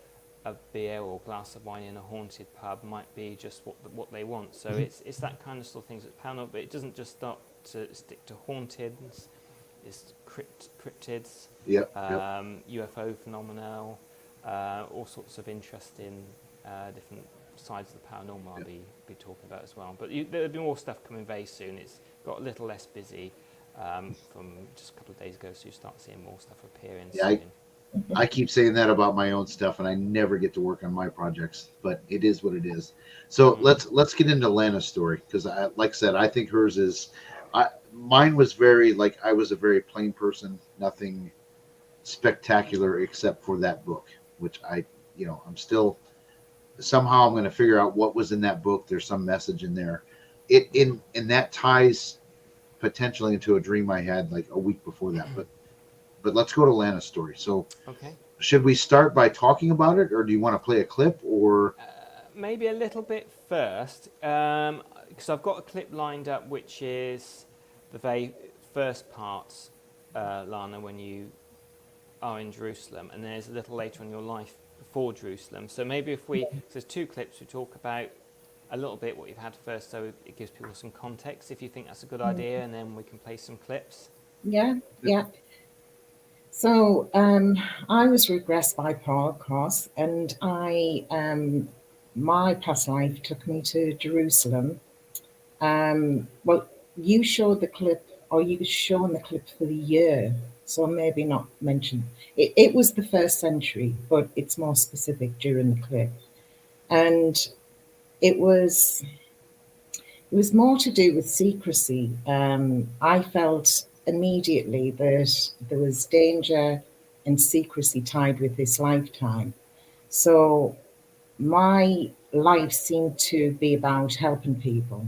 a beer or a glass of wine in a haunted pub might be just what they want. So it's that kind of sort of things that's paranormal, but it doesn't just start to stick to haunteds. It's cryptids, UFO phenomena, all sorts of interesting different sides of the paranormal I'll be talking about as well. But there'll be more stuff coming very soon. It's got a little less busy from just a couple of days ago, so you start seeing more stuff appearing soon. I keep saying that about my own stuff, and I never get to work on my projects, but it is what it is. So let's get into Lana's story, because like I said, I think hers is. Mine was very I was a very plain person, nothing spectacular except for that book, which I'm still somehow I'm going to figure out what was in that book. There's some message in there. And that ties potentially into a dream I had like a week before that, but let's go to Lana's story. So, okay, should we start by talking about it, or do you want to play a clip, or maybe a little bit first? Because I've got a clip lined up, which is the very first parts, Lana, when you are in Jerusalem, and there's a little later on your life before Jerusalem. So maybe if there's two clips, we talk about a little bit what you've had first, so it gives people some context, if you think that's a good idea, and then we can play some clips. Yeah. So I was regressed by Paul, of course, and my past life took me to Jerusalem. Well, you showed the clip, or you shown the clip for the year, so maybe not mention. It was the 1st century, but it's more specific during the clip. And it was more to do with secrecy. I felt immediately that there was danger and secrecy tied with this lifetime. So my life seemed to be about helping people.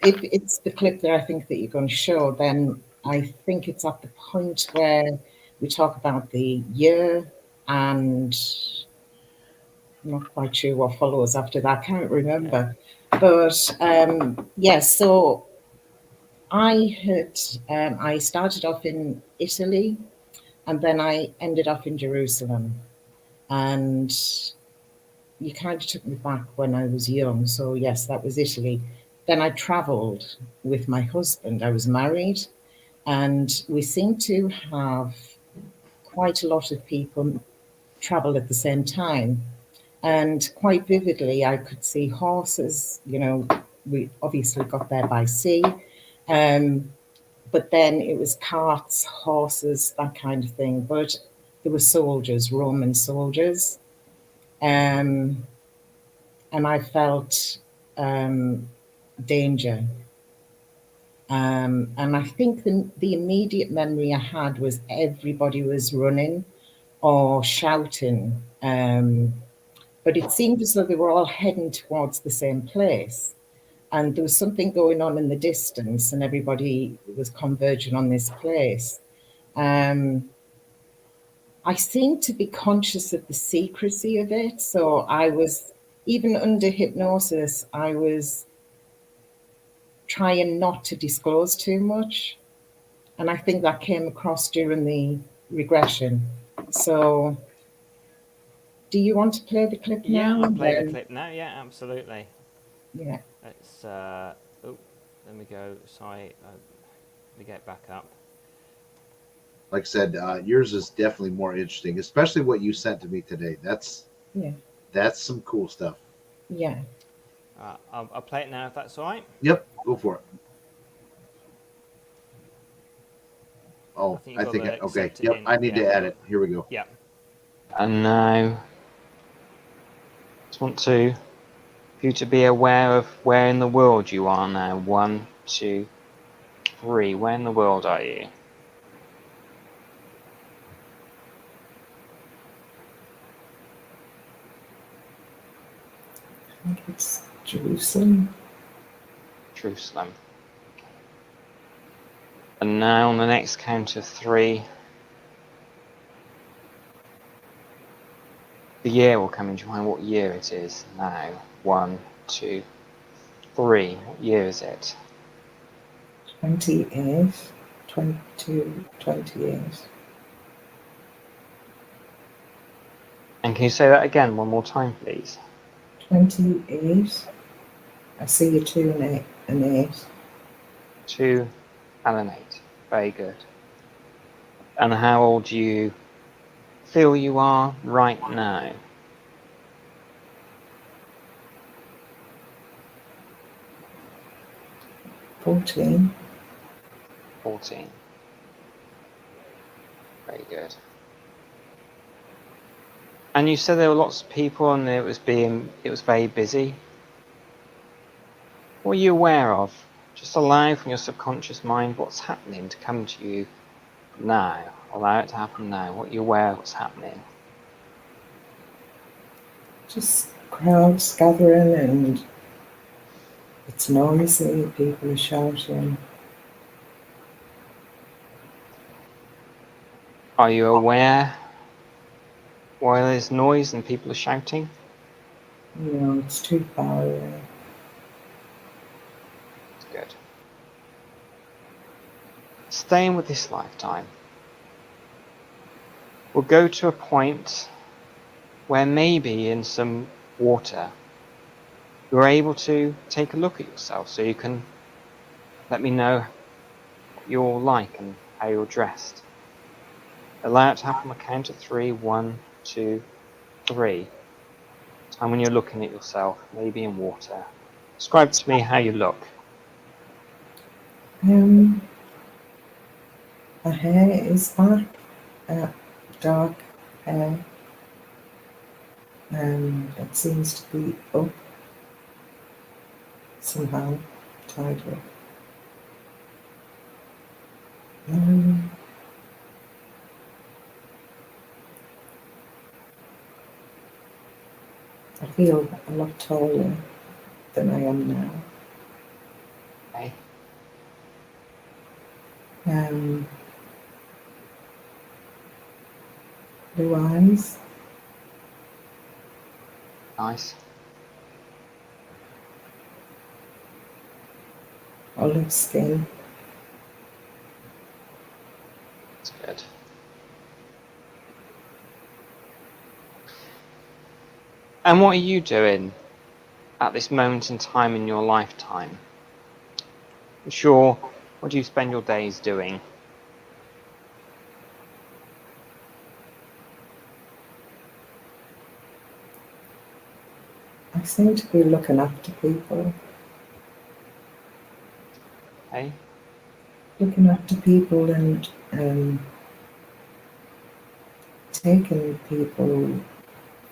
If it's the clip that I think that you're going to show, then I think it's at the point where we talk about the year, and I'm not quite sure what follows after that. I can't remember. But yes, so I started off in Italy, and then I ended up in Jerusalem. And you kind of took me back when I was young. So yes, that was Italy. Then I traveled with my husband. I was married, and we seemed to have quite a lot of people travel at the same time. And quite vividly, I could see horses. We obviously got there by sea. But then it was carts, horses, that kind of thing. But there were soldiers, Roman soldiers. And I felt danger. And I think the immediate memory I had was everybody was running or shouting. But it seemed as though they were all heading towards the same place. And there was something going on in the distance, and everybody was converging on this place. I seemed to be conscious of the secrecy of it. So I was, even under hypnosis, I was trying not to disclose too much. And I think that came across during the regression. So do you want to play the clip now? Yeah, I'll play the clip now. Yeah, absolutely. Yeah. Let's, let me go. Sorry, let me get back up. like I said, yours is definitely more interesting, especially what you sent to me today. That's some cool stuff. Yeah. I'll play it now if that's all right. Yep, go for it. Oh, I think okay. Yep, I need to add it. Here we go. Yeah. And now, just want you to be aware of where in the world you are now. 1, 2, 3. Where in the world are you? I think it's Jerusalem. Jerusalem. And now on the next count of 3, the year will come into mind. What year it is now? 1, 2, 3. What year is it? 28, 22, 28. And can you say that again one more time, please? 28. I see a 2 and an 8. 2 and an 8. Very good. And how old do you feel you are right now? 14. 14. Very good. And you said there were lots of people and it was very busy. What are you aware of? Just allow from your subconscious mind what's happening to come to you now. Allow it to happen now. What are you aware of what's happening? Just crowds gathering and it's noisy, people are shouting. Are you aware why there's noise and people are shouting? No, it's too far away. That's good. Staying with this lifetime, we'll go to a point where maybe in some water you're able to take a look at yourself, so you can let me know what you're like and how you're dressed. Allow it to happen on a count of 3. 1, 2, 3. Time when you're looking at yourself, maybe in water. Describe to me how you look. My hair is back, dark hair. It seems to be up somehow, tied up. I feel a lot taller than I am now. Okay. Blue eyes. Nice. Olive skin. That's good. And what are you doing at this moment in time in your lifetime? Sure, what do you spend your days doing? I seem to be looking after people. Okay. Looking after people and taking people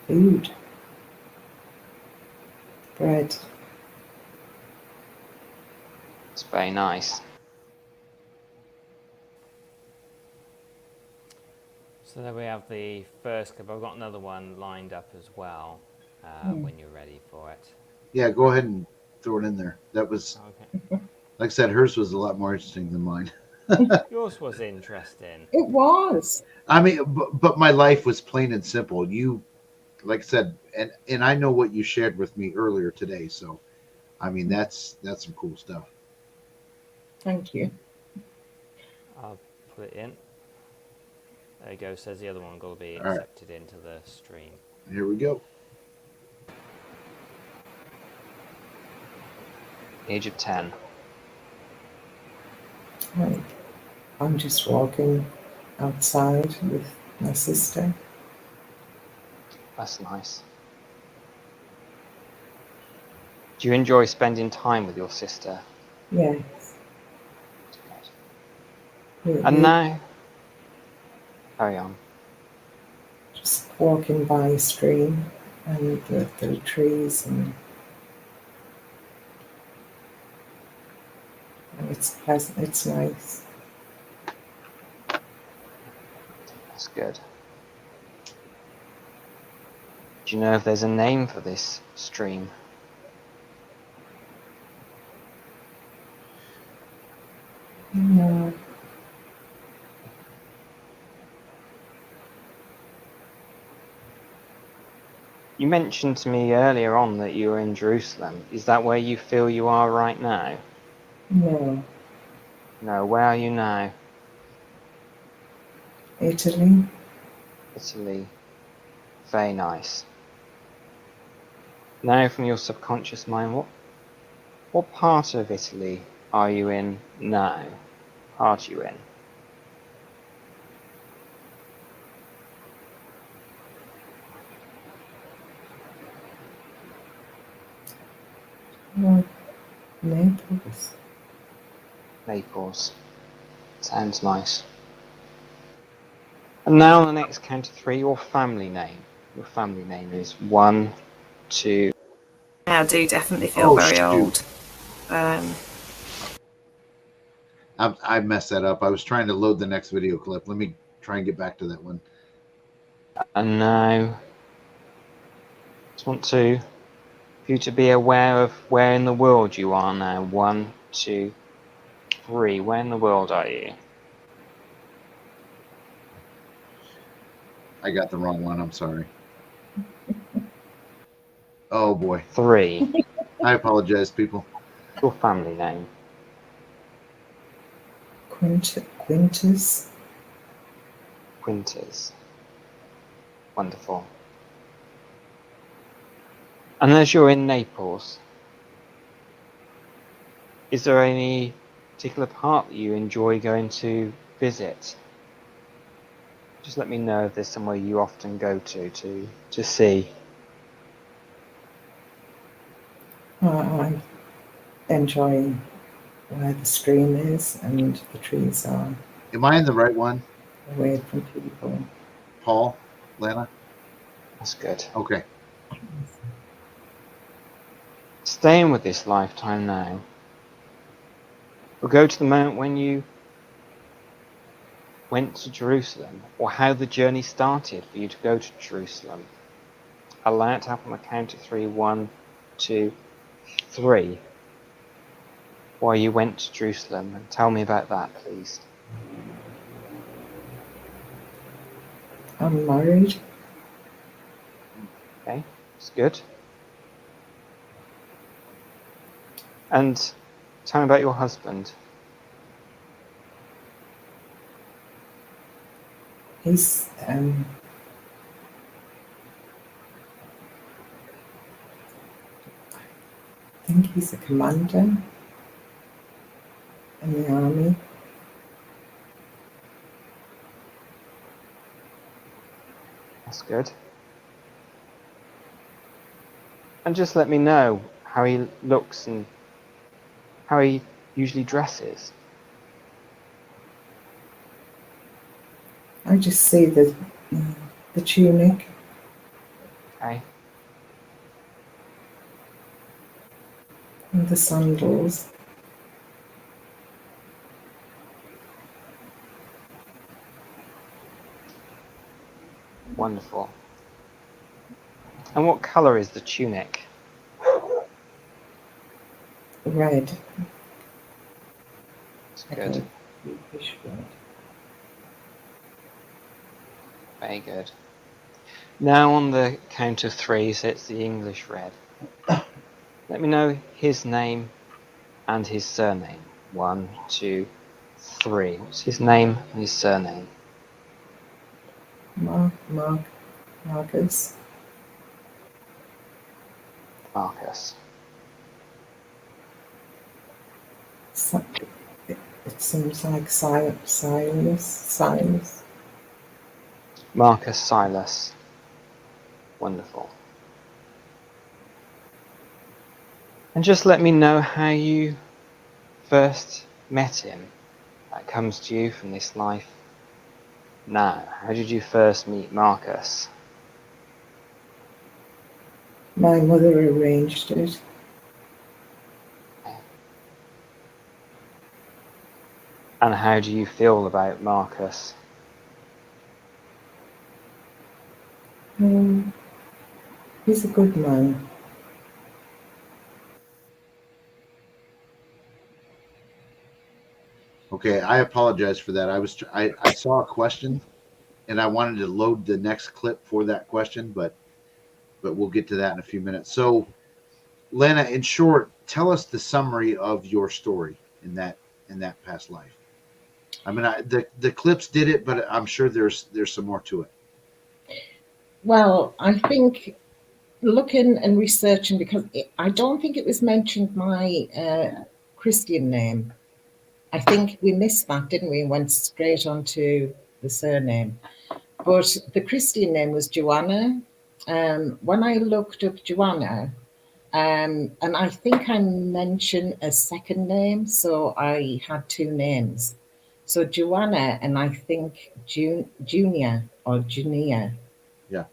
food, bread. It's very nice. So there we have the first clip. I've got another one lined up as well when you're ready for it. Yeah, go ahead and throw it in there. That was, Okay. like I said, hers was a lot more interesting than mine. Yours was interesting. It was. I mean, but my life was plain and simple. You, like I said, and I know what you shared with me earlier today. So, I mean, that's some cool stuff. Thank you. I'll put it in. There you go. Says the other one will be All right. accepted into the stream. Here we go. Age of 10. Right. I'm just walking outside with my sister. That's nice. Do you enjoy spending time with your sister? Yes. And now, carry on. Just walking by a stream and the trees and it's pleasant, it's nice. That's good. Do you know if there's a name for this stream? No. You mentioned to me earlier on that you were in Jerusalem. Is that where you feel you are right now? No. No, where are you now? Italy. Italy. Very nice. Now from your subconscious mind, what part of Italy are you in now? Part are you in? No, Naples. Naples. Sounds nice. And now on the next count of 3, your family name. Your family name is 1, 2. I do definitely feel very shoot. old. I messed that up. I was trying to load the next video clip. Let me try and get back to that one. And now, just want you to be aware of where in the world you are now. 1, 2, 3. Where in the world are you? I got the wrong one. I'm sorry. Oh boy. 3. I apologize, people. Your family name. Quintus. Quinters. Wonderful. And as you're in Naples, is there any particular part that you enjoy going to visit? Just let me know if there's somewhere you often go to see. I enjoy where the stream is and the trees are. Am I in the right one? Away from people. Paul? Lana? That's good. Okay. Staying with this lifetime now, we'll go to the moment when you went to Jerusalem, or how the journey started for you to go to Jerusalem. Allow it to happen on the count of 3. 1, 2, 3. Why you went to Jerusalem, and tell me about that, please. I'm married. Okay, that's good. And tell me about your husband. He's I think he's a commander in the army. That's good. And just let me know how he looks and how he usually dresses. I just see the tunic. Okay. And the sandals. Wonderful. And what colour is the tunic? Red. That's good. Red. Very good. Now on the count of 3, so it's the English red. Let me know his name and his surname. 1, 2, 3. What's his name and his surname? Marcus. Marcus. It seems like Silas. Marcus Silas. Wonderful. And just let me know how you first met him. That comes to you from this life now. How did you first meet Marcus? My mother arranged it. And how do you feel about Marcus? He's a good man. Okay, I apologize for that. I saw a question, and I wanted to load the next clip for that question, but we'll get to that in a few minutes. So, Lana, in short, tell us the summary of your story in that past life. I mean, the clips did it, but I'm sure there's some more to it. Well, I think looking and researching, because I don't think it was mentioned my Christian name. I think we missed that, didn't we? And went straight on to the surname. But the Christian name was Joanna. When I looked up Joanna, And I think I mentioned a second name, so I had two names. So Joanna and I think Junior or Junia. Yeah.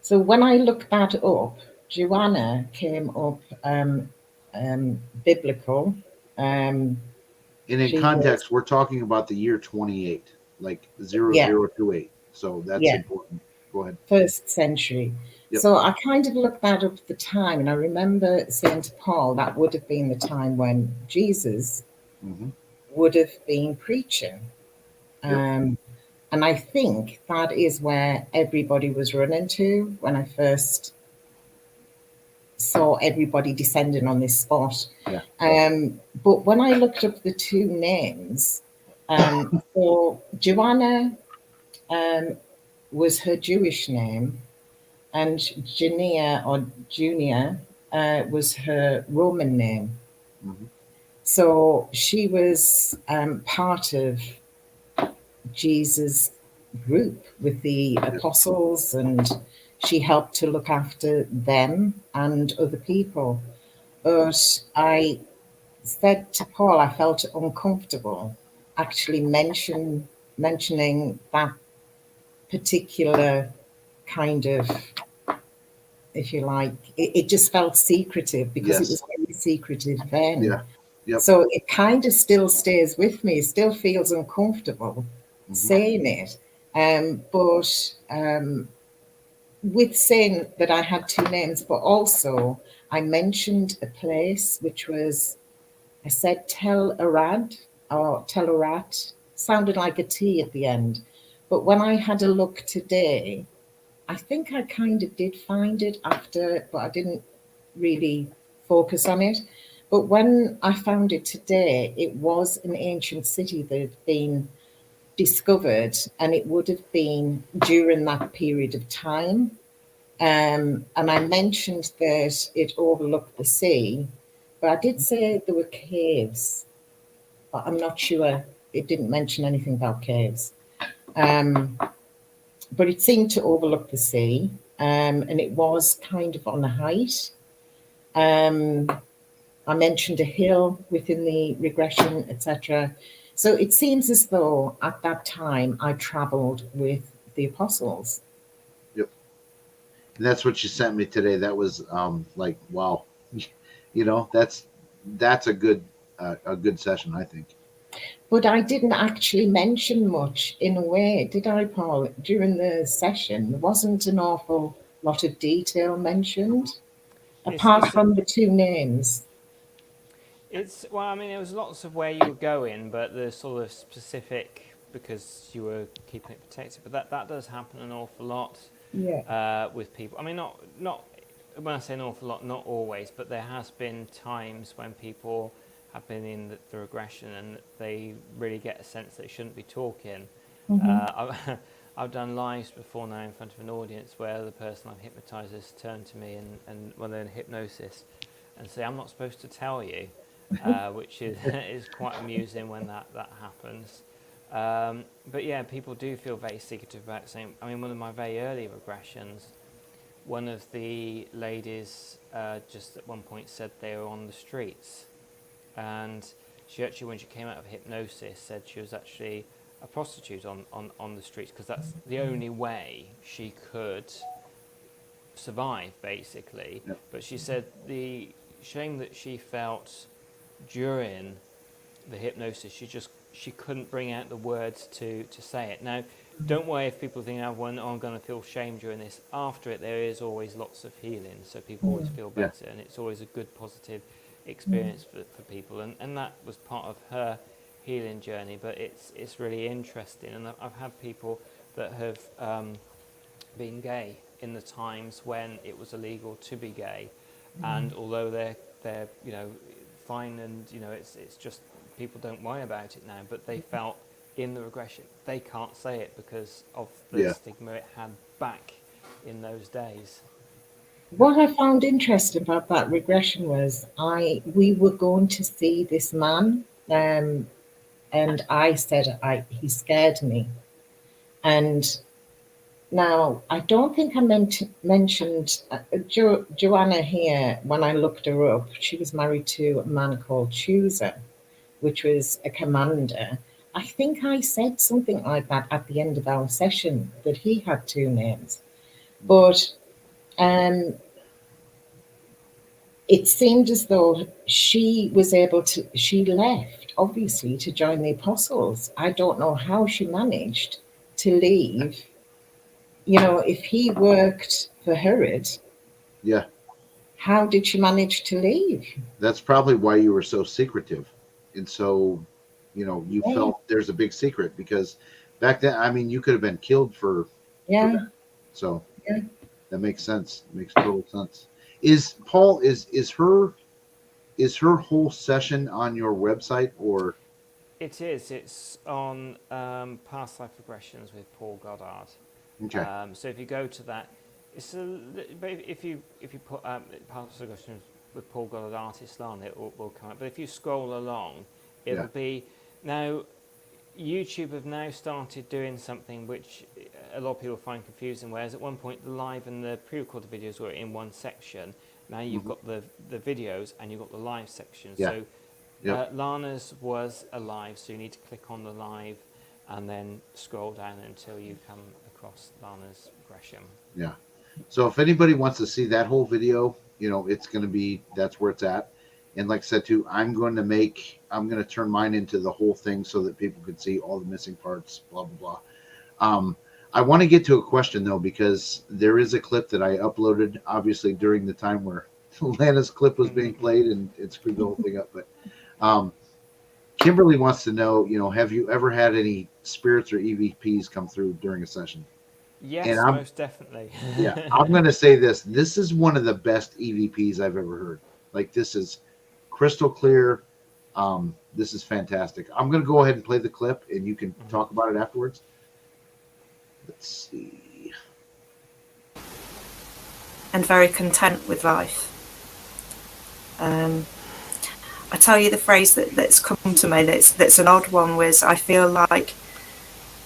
So when I looked that up, Joanna came up biblical. And in She was, context, we're talking about the year 28, like yeah, 0028. So that's yeah, important. Go ahead. 1st century. Yep. So I kind of looked that up at the time, and I remember saying to Paul that would have been the time when Jesus Hmm. would have been preaching. Yep. And I think that is where everybody was running to when I first saw everybody descending on this spot. Yeah. But when I looked up the two names, so Joanna was her Jewish name, and Jania or Junia was her Roman name. Hmm. So she was part of Jesus' group with the apostles, and she helped to look after them and other people. But I said to Paul, I felt uncomfortable actually mentioning that particular kind of, if you like, it just felt secretive because it Yes. was very secretive then. Yeah. Yep. So it kind of still stays with me, still feels uncomfortable saying it. But with saying that I had two names, but also I mentioned a place which was, I said Tel Arad or Tel Arat, sounded like a T at the end. But when I had a look today, I think I kind of did find it after, but I didn't really focus on it. But when I found it today, it was an ancient city that had been discovered, and it would have been during that period of time. And I mentioned that it overlooked the sea, but I did say there were caves, but I'm not sure. It didn't mention anything about caves. But it seemed to overlook the sea, and it was kind of on a height. Um, I mentioned a hill within the regression, etc. So it seems as though at that time I traveled with the apostles. Yep. And that's what you sent me today. That was like, wow. That's a good session, I think. But I didn't actually mention much in a way, did I, Paul? During the session, there wasn't an awful lot of detail mentioned, apart It's from the two names. well, I mean, there was lots of where you were going, but the sort of specific, because you were keeping it protected. But that does happen an awful lot Yeah. with people. I mean, not when I say an awful lot, not always, but there has been times when people have been in the regression and they really get a sense they shouldn't be talking. I've done lives before now in front of an audience where the person I've hypnotized has turned to me and when they're in hypnosis and say, "I'm not supposed to tell you," which is quite amusing when that happens. But yeah, people do feel very secretive about saying. I mean, one of my very early regressions, one of the ladies just at one point said they were on the streets, and she actually, when she came out of hypnosis, said she was actually a prostitute on the streets because that's the only way she could survive, basically. Yep. But she said the shame that she felt during the hypnosis, she couldn't bring out the words to say it. Now, don't worry if people think, I'm going to feel shame during this. After it, there is always lots of healing, so people always feel better, and it's always a good, positive experience for people. And that was part of her healing journey, but it's really interesting. And I've had people that have been gay in the times when it was illegal to be gay, and although they're fine, and it's just people don't worry about it now, but they felt in the regression they can't say it because of the stigma it had back in those days. What I found interesting about that regression was we were going to see this man, and I said he scared me, and Now, I don't think I mentioned Joanna here when I looked her up. She was married to a man called Chooser, which was a commander. I think I said something like that at the end of our session, that he had two names. But it seemed as though she left, obviously, to join the apostles. I don't know how she managed to leave. You know, if he worked for Herod, Yeah, how did she manage to leave? that's probably why you were so secretive, and so you Yeah, felt there's a big secret because back then, I mean, you could have been killed for yeah, that. So yeah. that makes sense. Makes total sense. Is Paul is her whole session on your website or It is. It's on past life regressions with Paul Goddard. okay? So if you go to that, but if you put past life regressions with Paul Goddard artist on, it will come up. But if you scroll along, it'll Yeah. be now. YouTube have now started doing something which a lot of people find confusing, whereas at one point the live and the pre-recorded videos were in one section. Now you've got the videos and you've got the live section. Yeah. So Yep. Lana's was a live, so you need to click on the live and then scroll down until you come across Lana's Gresham. Yeah. So if anybody wants to see that whole video, it's going to be that's where it's at. And like I said too, I'm going to turn mine into the whole thing so that people can see all the missing parts. Blah blah blah. I want to get to a question though because there is a clip that I uploaded, obviously during the time where Lana's clip was being played and it screwed the whole thing up. But Kimberly wants to know, have you ever had any spirits or EVPs come through during a session? And Yes, most definitely. yeah, I'm going to say this. This is one of the best EVPs I've ever heard. Like, this is crystal clear. This is fantastic. I'm going to go ahead and play the clip, and you can talk about it afterwards. Let's see. And very content with life. I tell you the phrase that's come to me that's an odd one was I feel like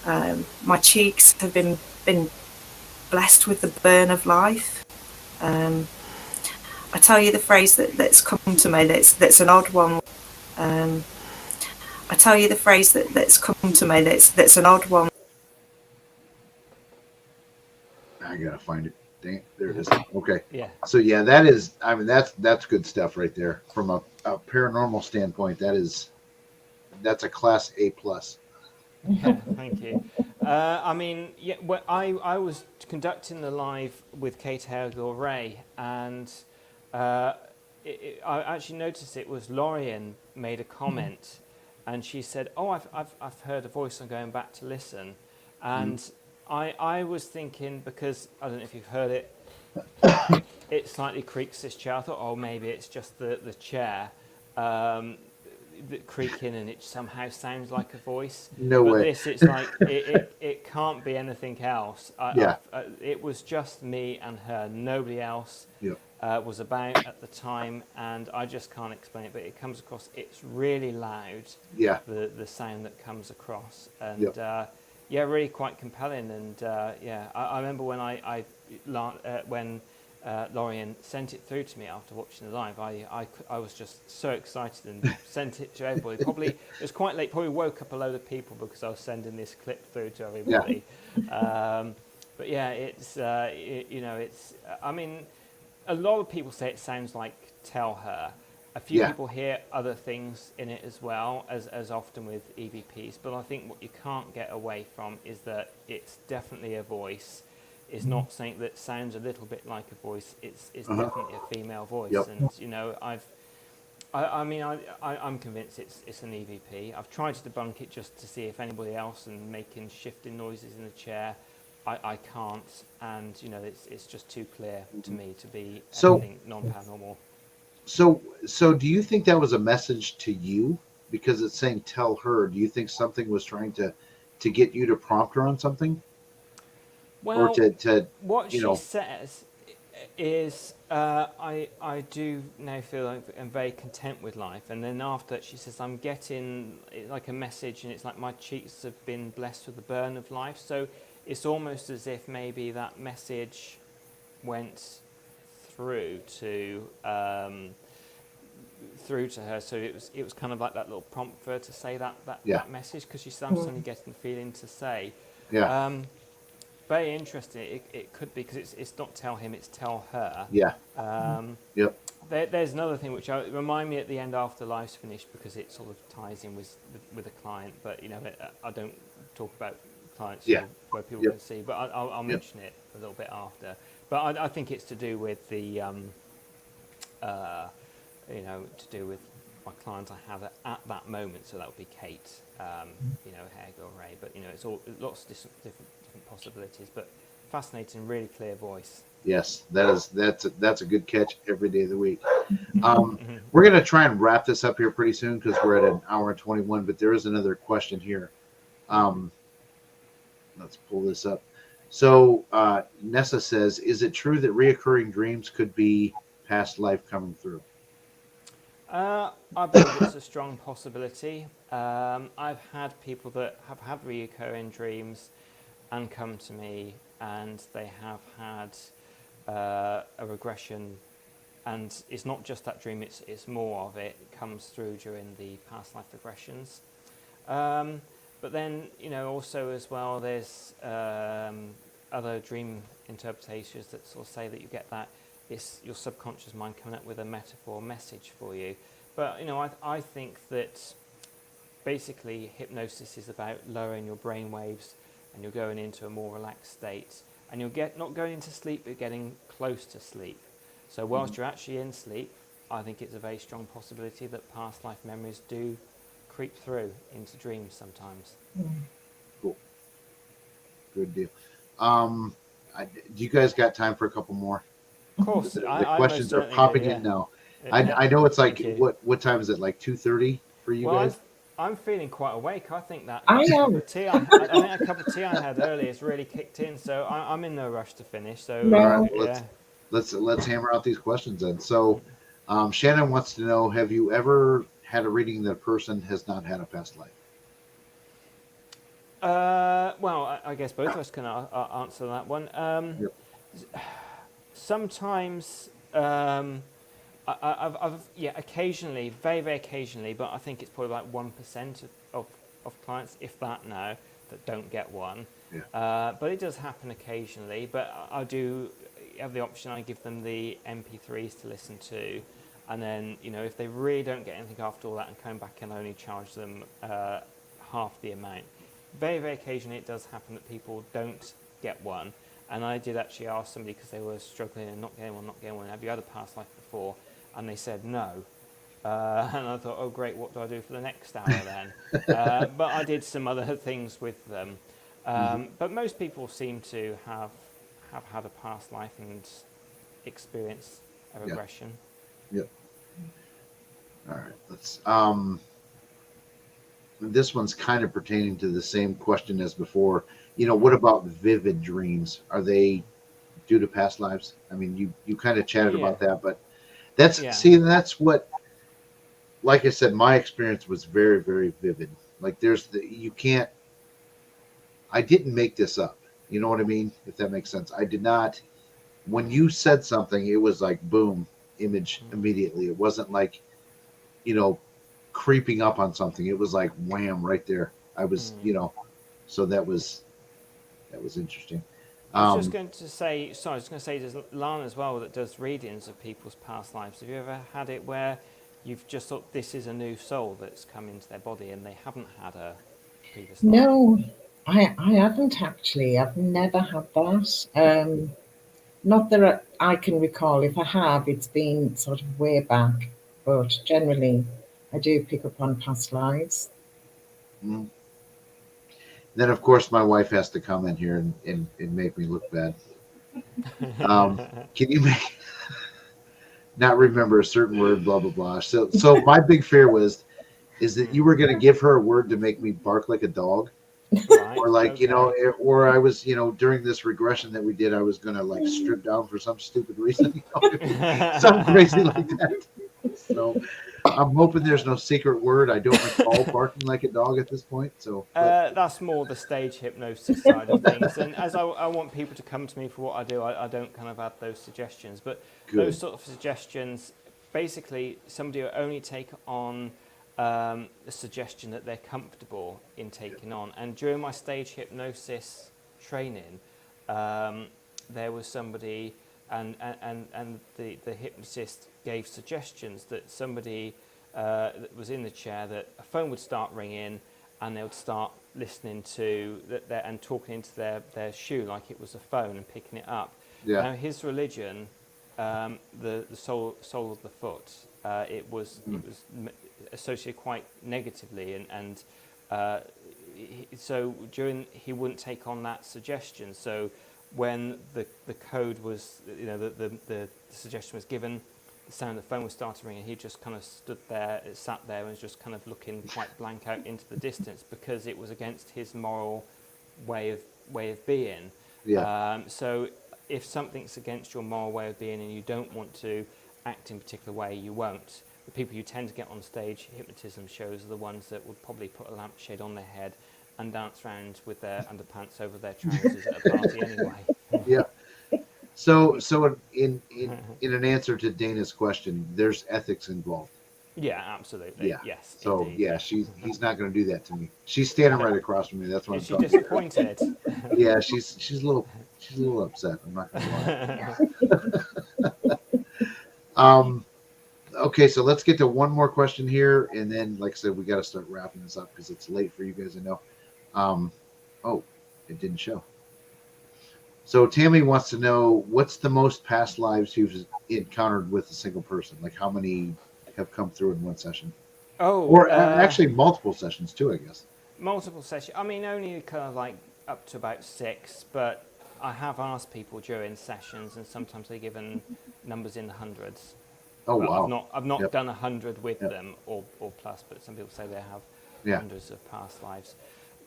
my cheeks have been blessed with the burn of life. I tell you the phrase that's come to me that's an odd one. I tell you the phrase that's come to me that's an odd one. I gotta find it. Dang it, there it is. Okay. Yeah. So yeah, that is. I mean, that's good stuff right there. From a paranormal standpoint, that's a class A plus. Thank you. I mean, yeah, I was conducting the live with Kate Hairgill Ray, and I actually noticed it was Lorian made a comment, and she said, "Oh, I've heard a voice. I'm going back to listen," and I was thinking, because I don't know if you've heard it, it slightly creaks this chair. I thought, oh, maybe it's just the chair. Creaking and it somehow sounds like a voice. No but way. This, it's like it can't be anything else. Yeah. It was just me and her. Nobody else Yep. was about at the time, and I just can't explain it. But it comes across. It's really loud. Yeah. The sound that comes across, and Yep. yeah, really quite compelling. And yeah, I remember when when Lorian sent it through to me after watching the live. I was just so excited and sent it to everybody. Probably it was quite late. Probably woke up a load of people because I was sending this clip through to everybody. Yeah. But yeah, it's it's. I mean, a lot of people say it sounds like Tell Her. A few people hear other things in it as well, as often with EVPs. But I think what you can't get away from is that it's definitely a voice. It's not something that sounds a little bit like a voice. It's definitely a female voice. Yep. And I'm convinced it's an EVP. I've tried to debunk it just to see if anybody else and making shifting noises in the chair. I can't, and it's just too clear to me to be anything non-paranormal. So do you think that was a message to you because it's saying tell her? Do you think something was trying to get you to prompt her on something? Well, or to what she says is, I do now feel like I'm very content with life. And then after that, she says, I'm getting like a message, and it's like my cheeks have been blessed with the burn of life. So it's almost as if maybe that message went through to her, so it was kind of like that little prompt for her to say that message, because she's suddenly getting the feeling to say. Very interesting. It could be because it's not tell him, it's tell her. There's another thing which remind me at the end after life's finished, because it sort of ties in with a client, but I don't talk about clients where people can see, but I'll mention it a little bit after. But I think it's to do with the to do with my client I have at that moment. So that would be Kate, Heg or Ray. But it's all lots of different possibilities. But fascinating, really clear voice. Yes, that's a good catch every day of the week. We're going to try and wrap this up here pretty soon, because we're at an hour and 21. But there is another question here. Let's pull this up. So Nessa says, is it true that reoccurring dreams could be past life coming through? I believe it's a strong possibility. I've had people that have had reoccurring dreams and come to me, and they have had a regression, and it's not just that dream, it's more of it. It comes through during the past life regressions. But then, also as well, there's other dream interpretations that sort of say that you get that it's your subconscious mind coming up with a metaphor message for you. But, I think that basically hypnosis is about lowering your brain waves, and you're going into a more relaxed state. And you'll not going into sleep, but getting close to sleep. So whilst you're actually in sleep, I think it's a very strong possibility that past life memories do creep through into dreams sometimes. Cool. Good deal. Do you guys got time for a couple more? Of course. The questions are popping in now. I know it's like, what time is it? Like 2:30 for you guys? I'm feeling quite awake. I think that I cup of tea a cup of tea I had earlier has really kicked in, so I'm in no rush to finish. So No. Let's hammer out these questions then. So Shannon wants to know, have you ever had a reading that a person has not had a past life? Well, I guess both of us can answer that one. Sometimes, I've occasionally, very, very occasionally, but I think it's probably like 1% of clients, if that now, that don't get one. But it does happen occasionally. But I do have the option. I give them the MP3s to listen to, and then if they really don't get anything after all that and come back, and I only charge them half the amount. Very, very occasionally it does happen that people don't get one. And I did actually ask somebody, because they were struggling and not getting one, have you had a past life before? And they said no. And I thought, oh great, what do I do for the next hour then? But I did some other things with them. But most people seem to have had a past life and experience a regression. Yep. All right, let's this one's kind of pertaining to the same question as before. What about vivid dreams? Are they due to past lives? I mean, you kind of chatted about that, but that's what, like I said, my experience was very, very vivid. Like I didn't make this up. You know what I mean? If that makes sense. I did not. When you said something, it was like, boom, image immediately. It wasn't like, creeping up on something. It was like wham right there. I was, so that was interesting. I was just going to say, there's Lana as well that does readings of people's past lives. Have you ever had it where you've just thought this is a new soul that's come into their body and they haven't had a previous life? No, I haven't actually. I've never had that. Not that I can recall. If I have, it's been sort of way back. But generally, I do pick up on past lives. Then, of course, my wife has to come in here and make me look bad. Can you not remember a certain word, blah, blah, blah. So my big fear is that you were going to give her a word to make me bark like a dog. Right, or like, or I was, during this regression that we did, I was going to like strip down for some stupid reason, something crazy like that. So I'm hoping there's no secret word. I don't recall barking like a dog at this point. So, but That's more the stage hypnosis side of things. And as I want people to come to me for what I do, I don't kind of add those suggestions. But those good. sort of suggestions, basically, somebody will only take on the suggestion that they're comfortable in taking on. And during my stage hypnosis training, there was somebody, and the hypnotist gave suggestions that somebody that was in the chair, that a phone would start ringing, and they would start listening to that and talking into their shoe like it was a phone and picking it up. Yeah. Now his religion, the sole of the foot, it was associated quite negatively, and so he wouldn't take on that suggestion. So when the code was, the suggestion was given, the sound of the phone was starting ringing, he just kind of sat there and was just kind of looking quite blank out into the distance, because it was against his moral way of being. Yeah. So if something's against your moral way of being and you don't want to act in a particular way, you won't. The people you tend to get on stage hypnotism shows are the ones that would probably put a lampshade on their head and dance around with their underpants over their trousers at a party anyway. Yeah. So in an answer to Dana's question, there's ethics involved. Yeah, absolutely. Yeah. Yes. So indeed. yeah, he's not going to do that to me. She's standing right across from me. That's what Is I'm she talking disappointed? about. Yeah, she's a little upset. I'm not going to lie. Okay, so let's get to one more question here, and then, like I said, we got to start wrapping this up because it's late for you guys. I know. Oh, it didn't show. So Tammy wants to know, what's the most past lives you've encountered with a single person? Like how many have come through in one session? Oh, Or actually multiple sessions too, I guess. multiple sessions. I mean, only kind of like up to about 6, but I have asked people during sessions, and sometimes they're given numbers in the hundreds. Oh, Well, wow. I've not Yep. done 100 with Yep. them or plus, but some people say they have Yeah. hundreds of past lives.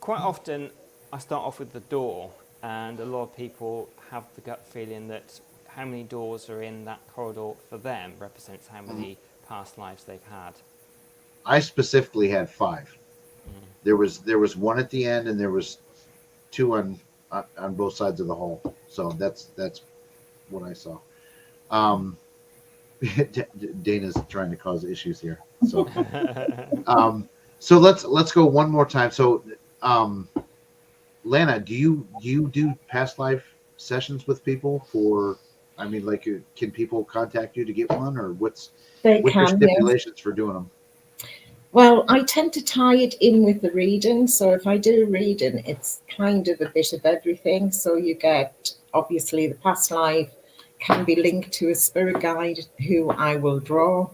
Quite often, I start off with the door, and a lot of people have the gut feeling that how many doors are in that corridor for them represents how many past lives they've had. I specifically had 5. There was one at the end, and there was 2 on both sides of the hall. So that's what I saw. Dana's trying to cause issues here. So so let's go one more time. So Lana, do you do past life sessions with people for? I mean, like, can people contact you to get one, or what's They your can, yes. stipulations for doing them? Well, I tend to tie it in with the reading. So if I do a reading, it's kind of a bit of everything. So you get, obviously, the past life can be linked to a spirit guide who I will draw,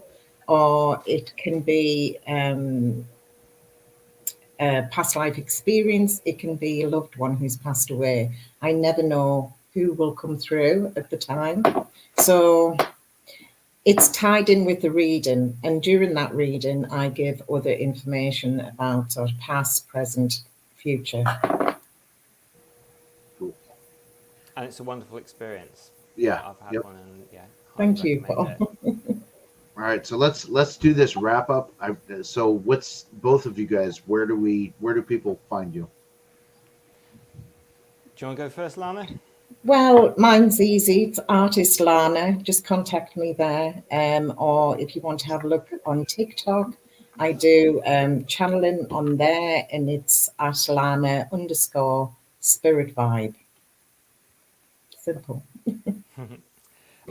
or it can be a past life experience. It can be a loved one who's passed away. I never know who will come through at the time. So it's tied in with the reading, and during that reading, I give other information about sort of past, present, future. Cool. And it's a wonderful experience. Yeah. I've had Yep. one, and yeah. Thank you, recommend Paul. it. All right, so let's do this wrap up. So what's both of you guys? Where do people find you? Do you want to go first, Lana? Well, mine's easy. It's Artist Lana. Just contact me there. Or if you want to have a look on TikTok, I do channeling on there, and it's at Lana_spirit vibe. Simple.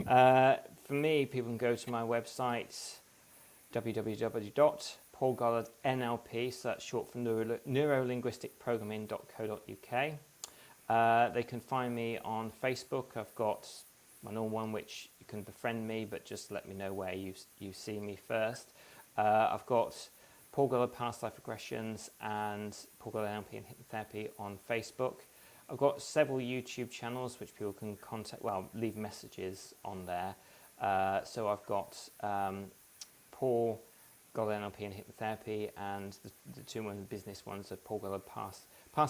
For me, people can go to my website, www.paulgollardnlp, so that's short for neurolinguisticprogramming.co.uk. They can find me on Facebook. I've got my normal one, which you can befriend me, but just let me know where you see me first. I've got Paul Goddard Past Life Regressions and Paul Goddard NLP and Hypnotherapy on Facebook. I've got several YouTube channels which people can leave messages on there. So I've got Paul Goddard NLP and Hypnotherapy, and the 2 business ones are Paul Goddard Past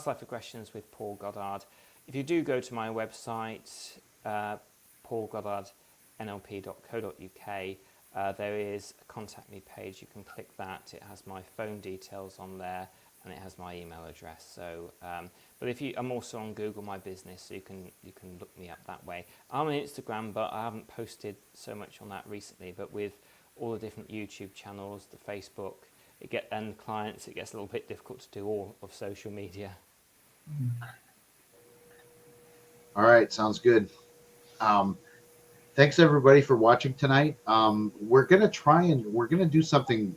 Life Regressions with Paul Goddard. If you do go to my website, paulgoddardnlp.co.uk, there is a contact me page. You can click that. It has my phone details on there, and it has my email address. So, but I'm also on Google My Business, so you can look me up that way. I'm on Instagram, but I haven't posted so much on that recently. But with all the different YouTube channels, the Facebook, and clients, it gets a little bit difficult to do all of social media. All right, sounds good. Thanks everybody for watching tonight. We're gonna do something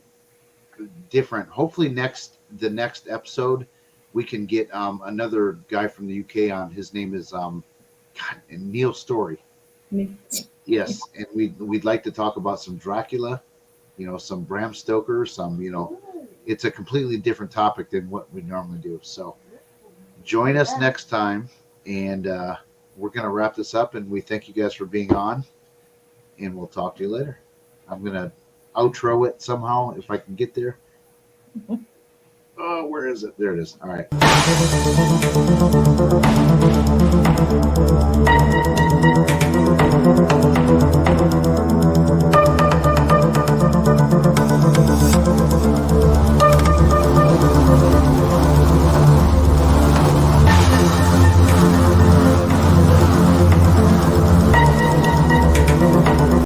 different. Hopefully the next episode we can get another guy from the UK on. His name is Neil Story. Yes, and we'd like to talk about some Dracula, some Bram Stoker, it's a completely different topic than what we normally do. So join us next time, and we're going to wrap this up, and we thank you guys for being on, and we'll talk to you later. I'm going to outro it somehow if I can get there. Oh, where is it? There it is. All right.